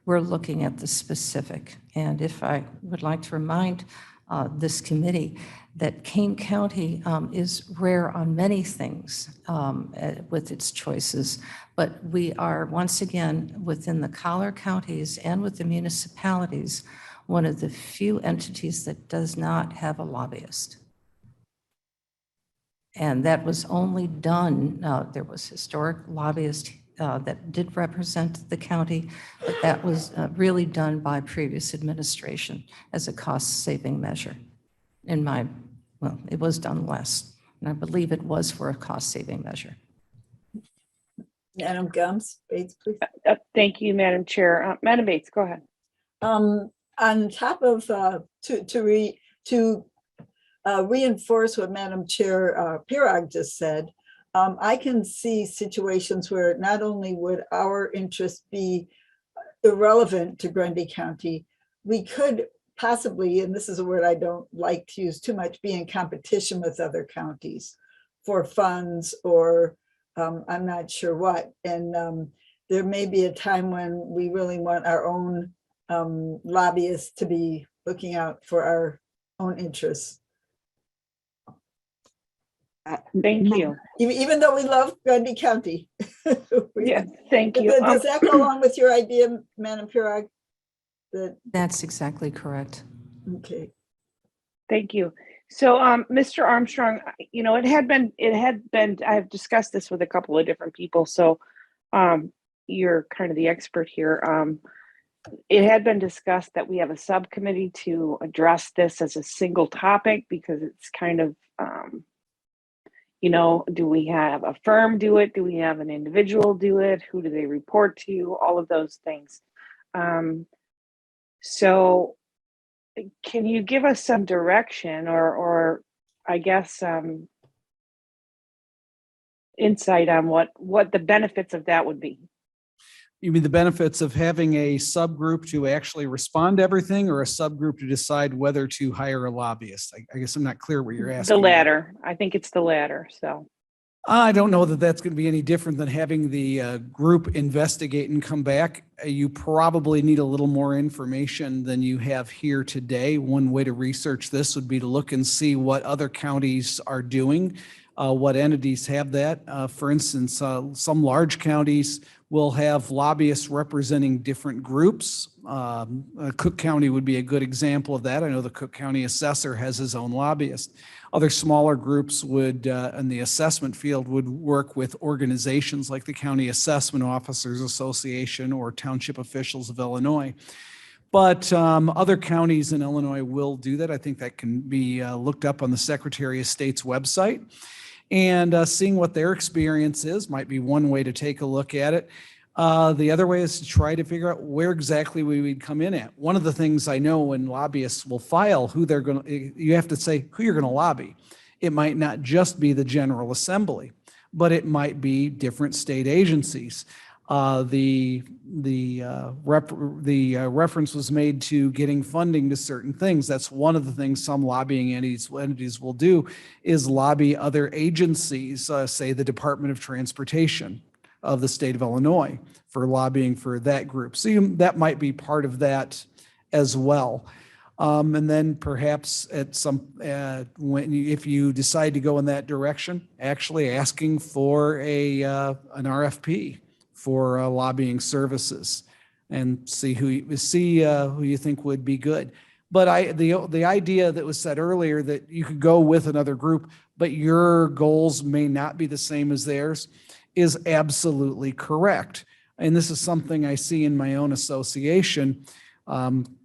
S5: We're looking at the specific. And if I would like to remind this committee that Kane County is rare on many things with its choices, but we are, once again, within the collar counties and with the municipalities, one of the few entities that does not have a lobbyist. And that was only done, there was historic lobbyists that did represent the county, but that was really done by previous administration as a cost-saving measure. Well, it was done less, and I believe it was for a cost-saving measure.
S6: Madam Gums, Bates, please.
S1: Thank you, Madam Chair. Madam Bates, go ahead.
S6: On top of to reinforce what Madam Chair Pirog just said, I can see situations where not only would our interests be irrelevant to Grundy County, we could possibly, and this is a word I don't like to use too much, be in competition with other counties for funds or I'm not sure what. And there may be a time when we really want our own lobbyists to be looking out for our own interests.
S1: Thank you.
S6: Even though we love Grundy County.
S1: Yes, thank you.
S6: Does that go along with your idea, Madam Pirog?
S5: That's exactly correct.
S6: Okay.
S1: Thank you. So, Mr. Armstrong, you know, it had been, I've discussed this with a couple of different people. So, you're kind of the expert here. it had been discussed that we have a subcommittee to address this as a single topic because it's kind of, do we have a firm do it? Do we have an individual do it? Who do they report to? All of those things. So can you give us some direction or I guess, insight on what the benefits of that would be?
S8: You mean the benefits of having a subgroup to actually respond to everything or a subgroup to decide whether to hire a lobbyist? I guess I'm not clear what you're asking.
S1: The latter. I think it's the latter. So
S8: I don't know that that's going to be any different than having the group investigate and come back. You probably need a little more information than you have here today. One way to research this would be to look and see what other counties are doing, what entities have that. For instance, some large counties will have lobbyists representing different groups. Cook County would be a good example of that. I know the Cook County assessor has his own lobbyist. Other smaller groups would, in the assessment field, would work with organizations like the County Assessment Officers Association or Township Officials of Illinois. But other counties in Illinois will do that. I think that can be looked up on the Secretary of State's website. And seeing what their experience is might be one way to take a look at it. The other way is to try to figure out where exactly we would come in at. One of the things I know when lobbyists will file who they're going to, you have to say who you're going to lobby. It might not just be the General Assembly, but it might be different state agencies. The reference was made to getting funding to certain things. That's one of the things some lobbying entities will do is lobby other agencies, say the Department of Transportation of the state of Illinois, for lobbying for that group. So that might be part of that as well. And then perhaps at some, if you decide to go in that direction, actually asking for an RFP for lobbying services and see who you think would be good. But the idea that was said earlier that you could go with another group, but your goals may not be the same as theirs is absolutely correct. And this is something I see in my own association.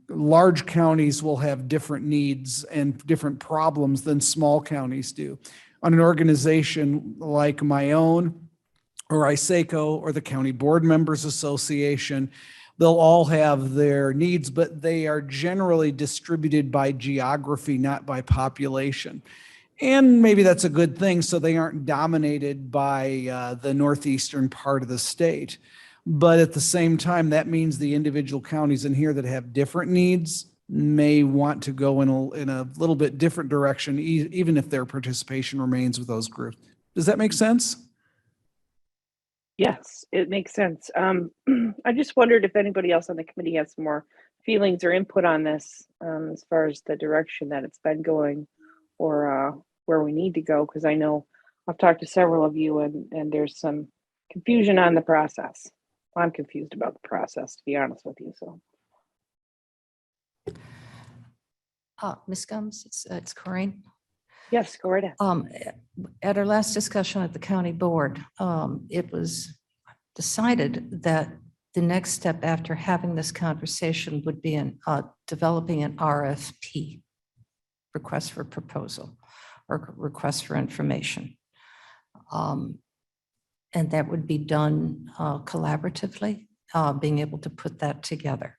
S8: Large counties will have different needs and different problems than small counties do. On an organization like my own, or ISACO, or the County Board Members Association, they'll all have their needs, but they are generally distributed by geography, not by population. And maybe that's a good thing, so they aren't dominated by the northeastern part of the state. But at the same time, that means the individual counties in here that have different needs may want to go in a little bit different direction, even if their participation remains with those groups. Does that make sense?
S1: yes, it makes sense. I just wondered if anybody else on the committee has some more feelings or input on this, as far as the direction that it's been going or where we need to go, because I know I've talked to several of you and there's some confusion on the process. I'm confused about the process, to be honest with you. So,
S5: Ms. Gumbs, it's Corinne.
S1: yes, go right ahead.
S5: At our last discussion at the county board, it was decided that the next step after having this conversation would be developing an RFP, request for proposal, or request for information. And that would be done collaboratively, being able to put that together.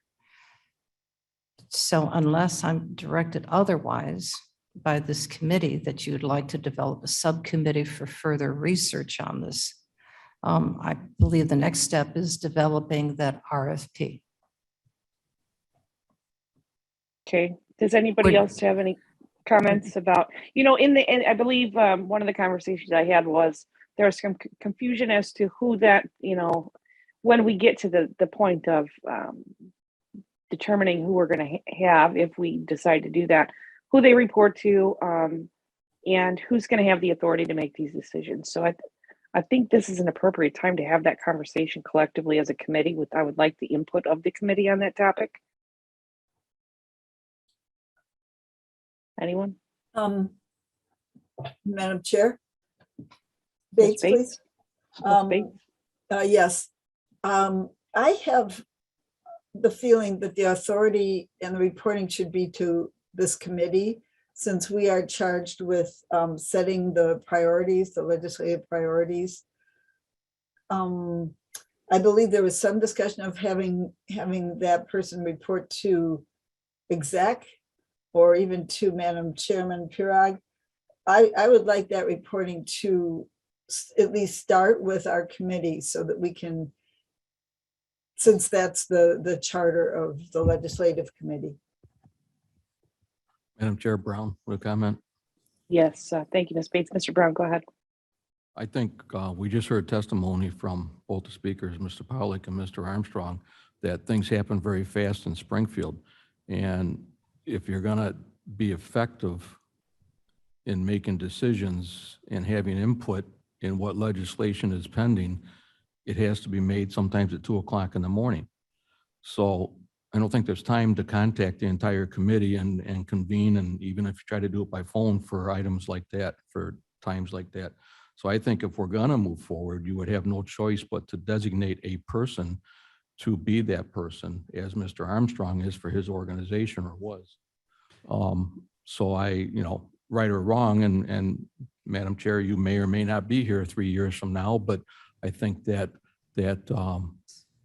S5: So unless I'm directed otherwise by this committee that you'd like to develop a subcommittee for further research on this, I believe the next step is developing that RFP.
S1: Okay. Does anybody else have any comments about, I believe one of the conversations I had was there was some confusion as to who that, when we get to the point of determining who we're going to have, if we decide to do that, who they report to, and who's going to have the authority to make these decisions. So I think this is an appropriate time to have that conversation collectively as a committee. I would like the input of the committee on that topic. Anyone?
S6: Madam Chair? Bates, please.
S1: Ms. Bates?
S6: Yes. I have the feeling that the authority and the reporting should be to this committee, since we are charged with setting the priorities, the legislative priorities. I believe there was some discussion of having that person report to exec or even to Madam Chairman Pirag. I would like that reporting to at least start with our committee so that we can, since that's the charter of the legislative committee.
S10: Madam Chair Brown, with a comment.
S1: Yes, thank you, Ms. Bates. Mr. Brown, go ahead.
S10: I think we just heard testimony from both the speakers, Mr. Pollock and Mr. Armstrong, that things happen very fast in Springfield. And if you're going to be effective in making decisions and having input in what legislation is pending, it has to be made sometimes at 2 o'clock in the morning. So I don't think there's time to contact the entire committee and convene, and even if you try to do it by phone for items like that, for times like that. So I think if we're gonna move forward, you would have no choice but to designate a person to be that person, as Mr. Armstrong is for his organization or was. So right or wrong, and Madam Chair, you may or may not be here 3 years from now, but I think that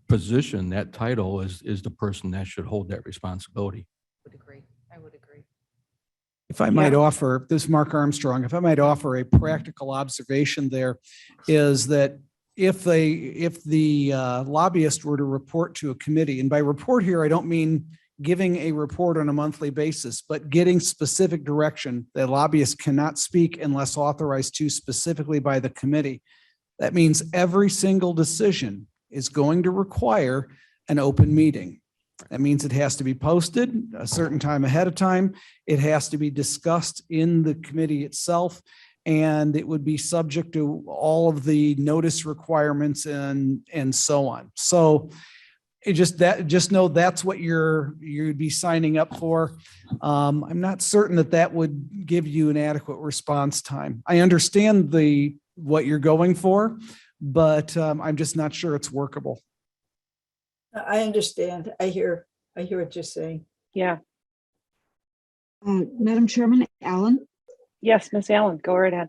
S10: position, that title is the person that should hold that responsibility.
S5: I would agree.
S8: If I might offer, this is Mark Armstrong, if I might offer a practical observation, there is that if the lobbyist were to report to a committee, and by report here, I don't mean giving a report on a monthly basis, but getting specific direction. The lobbyist cannot speak unless authorized to specifically by the committee. That means every single decision is going to require an open meeting. That means it has to be posted a certain time ahead of time. It has to be discussed in the committee itself, and it would be subject to all of the notice requirements and so on. So just know that's what you'd be signing up for. I'm not certain that would give you an adequate response time. I understand what you're going for, but I'm just not sure it's workable.
S6: I understand. I hear what you're saying.
S1: Yeah.
S3: Madam Chairman, Allen,
S1: Yes, Ms. Allen, go right ahead.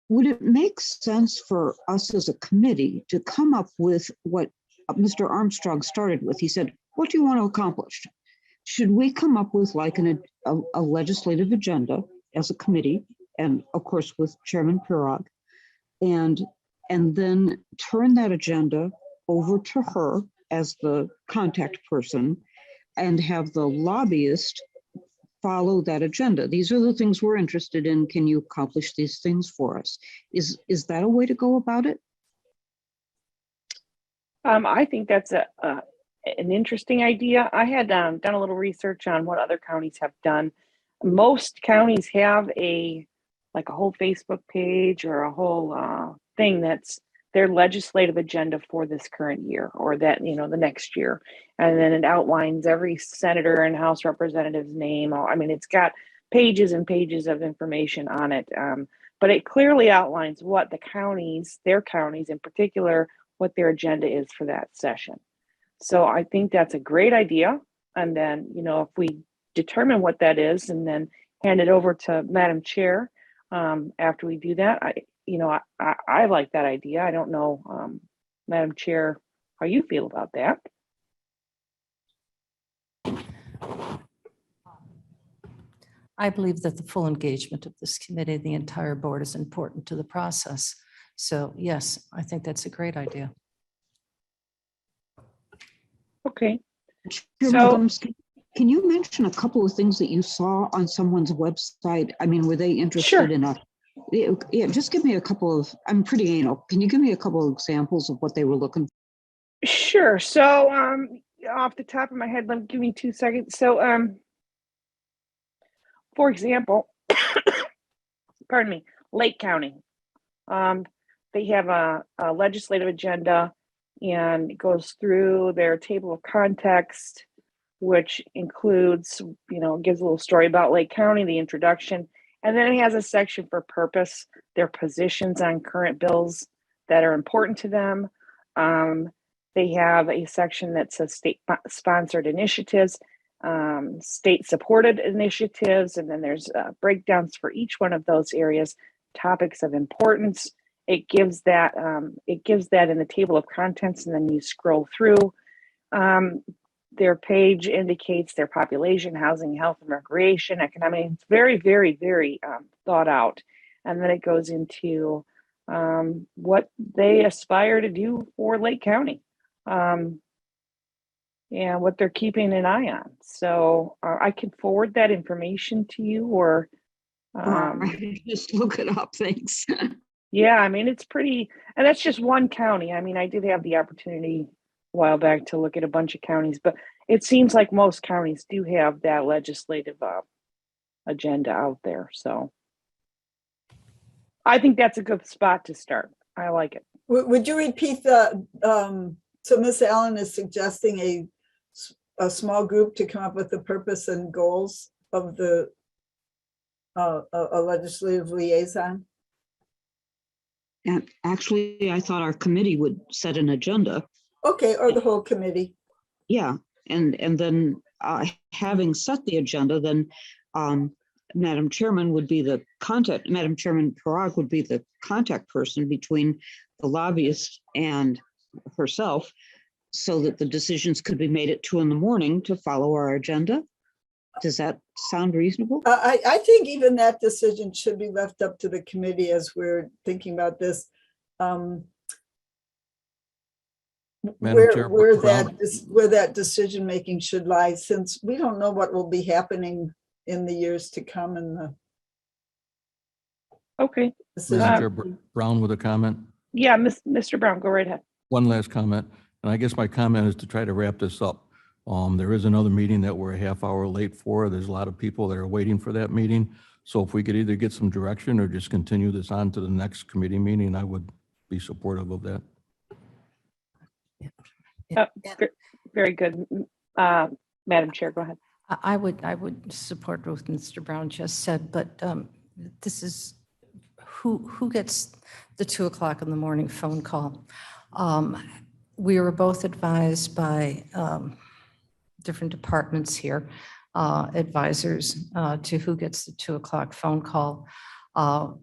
S3: would it make sense for us as a committee to come up with what Mr. Armstrong started with? He said, what do you want to accomplish? Should we come up with like a legislative agenda as a committee, and of course with Chairman Pirog, and then turn that agenda over to her as the contact person and have the lobbyist follow that agenda? These are the things we're interested in. Can you accomplish these things for us? Is that a way to go about it?
S1: I think that's an interesting idea. I had done a little research on what other counties have done. Most counties have a whole Facebook page or a whole thing that's their legislative agenda for this current year, or that, the next year. And then it outlines every senator and House representative's name. I mean, it's got pages and pages of information on it. But it clearly outlines what their counties in particular, what their agenda is for that session. So I think that's a great idea. And then, if we determine what that is and then hand it over to Madam Chair after we do that, I like that idea. I don't know, Madam Chair, how you feel about that.
S5: I believe that the full engagement of this committee, the entire board, is important to the process. So yes, I think that's a great idea.
S1: Okay.
S3: Chairman Gumbs, can you mention a couple of things that you saw on someone's website? I mean, were they interested in yeah, just give me a couple of, I'm pretty anal. Can you give me a couple of examples of what they were looking for?
S1: Sure. So off the top of my head, give me 2 seconds. So for example, pardon me, Lake County. They have a legislative agenda, and it goes through their table of context, which includes, gives a little story about Lake County, the introduction, and then it has a section for purpose, their positions on current bills that are important to them. They have a section that says state-sponsored initiatives, state-supported initiatives, and then there's breakdowns for each one of those areas, topics of importance. It gives that in the table of contents, and then you scroll through. Their page indicates their population, housing, health, and recreation, economic. It's very, very, very thought out. And then it goes into what they aspire to do for Lake County, and what they're keeping an eye on. So I can forward that information to you, or
S3: Just look it up, thanks.
S1: yeah, I mean, it's pretty, and that's just one county. I mean, I did have the opportunity a while back to look at a bunch of counties, but it seems like most counties do have that legislative agenda out there. So I think that's a good spot to start. I like it.
S6: Would you repeat so Ms. Allen is suggesting a small group to come up with the purpose and goals of a legislative liaison?
S3: And actually, I thought our committee would set an agenda.
S6: Okay, or the whole committee.
S3: Yeah, and then having set the agenda, then Madam Chairman would be the contact, Madam Chairman Parag would be the contact person between the lobbyist and herself, so that the decisions could be made at 2 a.m. to follow our agenda. Does that sound reasonable?
S6: I think even that decision should be left up to the committee as we're thinking about this.
S10: Madam Chair,
S6: Where that decision making should lie, since we don't know what will be happening in the years to come.
S1: Okay.
S10: Madam Chair Brown with a comment.
S1: Yeah, Mr. Brown, go right ahead.
S10: One last comment, and I guess my comment is to try to wrap this up. There is another meeting that we're a half hour late for. There's a lot of people that are waiting for that meeting. So if we could either get some direction or just continue this on to the next committee meeting, I would be supportive of that.
S1: Very good. Madam Chair, go ahead.
S5: I would support what Mr. Brown just said, but this is who gets the 2 o'clock in the morning phone call. We were both advised by different departments here, advisors to who gets the 2 o'clock phone call.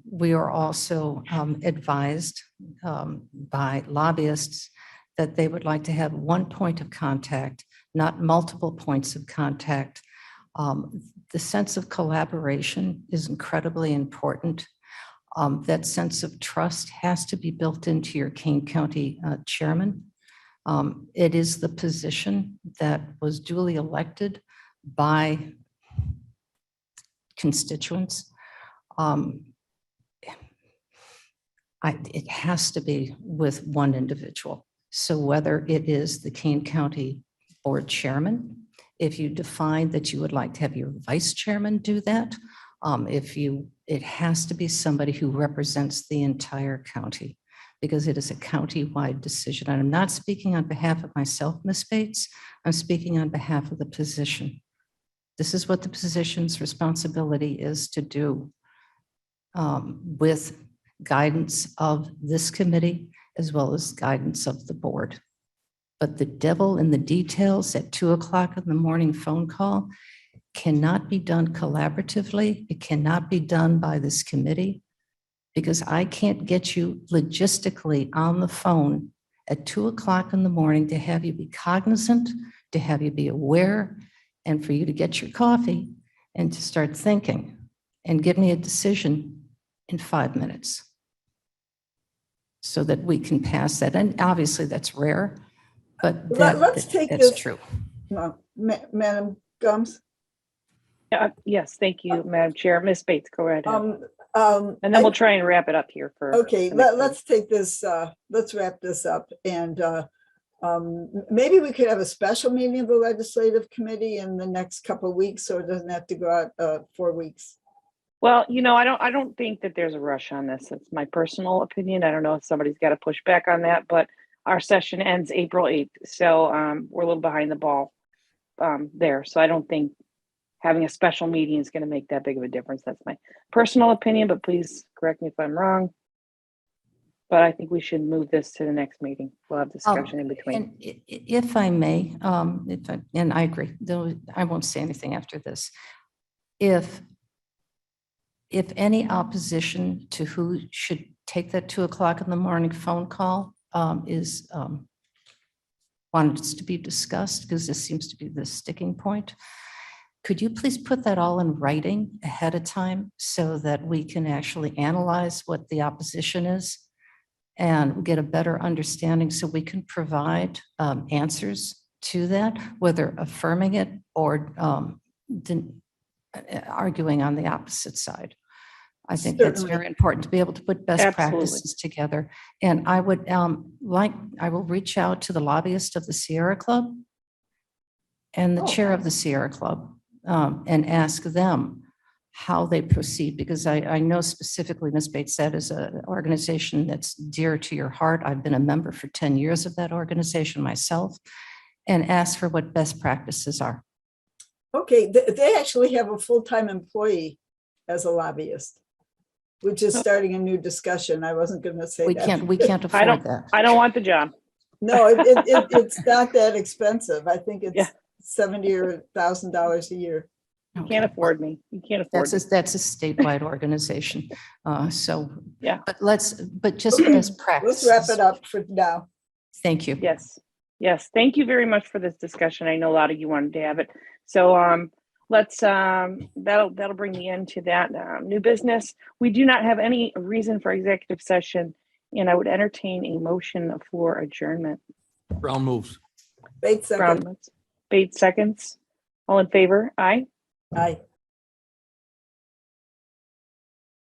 S5: We are also advised by lobbyists that they would like to have one point of contact, not multiple points of contact. The sense of collaboration is incredibly important. That sense of trust has to be built into your Kane County chairman. It is the position that was duly elected by constituents. It has to be with one individual. So whether it is the Kane County Board Chairman, if you define that you would like to have your Vice Chairman do that, it has to be somebody who represents the entire county, because it is a county-wide decision. And I'm not speaking on behalf of myself, Ms. Bates. I'm speaking on behalf of the position. This is what the position's responsibility is to do, with guidance of this committee as well as guidance of the board. But the devil in the details at 2 o'clock in the morning phone call cannot be done collaboratively. It cannot be done by this committee, because I can't get you logistically on the phone at 2 o'clock in the morning to have you be cognizant, to have you be aware, and for you to get your coffee and to start thinking and give me a decision in 5 minutes so that we can pass that. And obviously that's rare, but
S6: Let's take
S5: that's
S6: this.
S5: true.
S6: Madam Gums.
S1: Yes, thank you, Madam Chair. Ms. Bates, go ahead. And then
S6: I-
S1: we'll try and wrap it up here for.
S6: Okay,
S1: the next
S6: let's take this, let's wrap this up, and maybe we could have a special meeting of the legislative committee in the next couple of weeks, so it doesn't have to go out 4 weeks.
S1: Well, I don't think that there's a rush on this. It's my personal opinion. I don't know if somebody's got to push back on that, but our session ends April 8th. So we're a little behind the ball there. So I don't think having a special meeting is going to make that big of a difference. That's my personal opinion, but please correct me if I'm wrong. but I think we should move this to the next meeting. We'll have discussion in between.
S5: And if I may, and I agree, though I won't say anything after this. If any opposition to who should take that 2:00 in the morning phone call is wanted to be discussed, because this seems to be the sticking point. Could you please put that all in writing ahead of time so that we can actually analyze what the opposition is and get a better understanding so we can provide answers to that, whether affirming it or arguing on the opposite side? I think that's
S6: Certainly.
S5: very important to be able to put best
S1: Absolutely.
S5: practices together. And I would I will reach out to the lobbyist of the Sierra Club and the chair of the Sierra Club and ask them how they proceed, because I know specifically, Ms. Bates, that is an organization that's dear to your heart. I've been a member for 10 years of that organization myself, and ask for what best practices are.
S6: Okay, they actually have a full-time employee as a lobbyist, which is starting a new discussion. I wasn't going to say
S5: We
S6: that.
S5: can't afford that.
S1: I don't want the job.
S6: No, it's not that expensive. I think it's $70,000 or $1,000 a year.
S1: You can't afford me. You can't afford me.
S5: That's a statewide organization. So,
S1: Yeah.
S5: but just best practices.
S6: Let's wrap it up for now.
S5: Thank you.
S1: Yes. Yes. Thank you very much for this discussion. I know a lot of you wanted to have it. So let's that'll bring the end to that new business. We do not have any reason for executive session, and I would entertain a motion for adjournment.
S10: Brown moves.
S6: Bates second.
S1: Brown, Bates seconds. All in favor? Aye.
S6: Aye.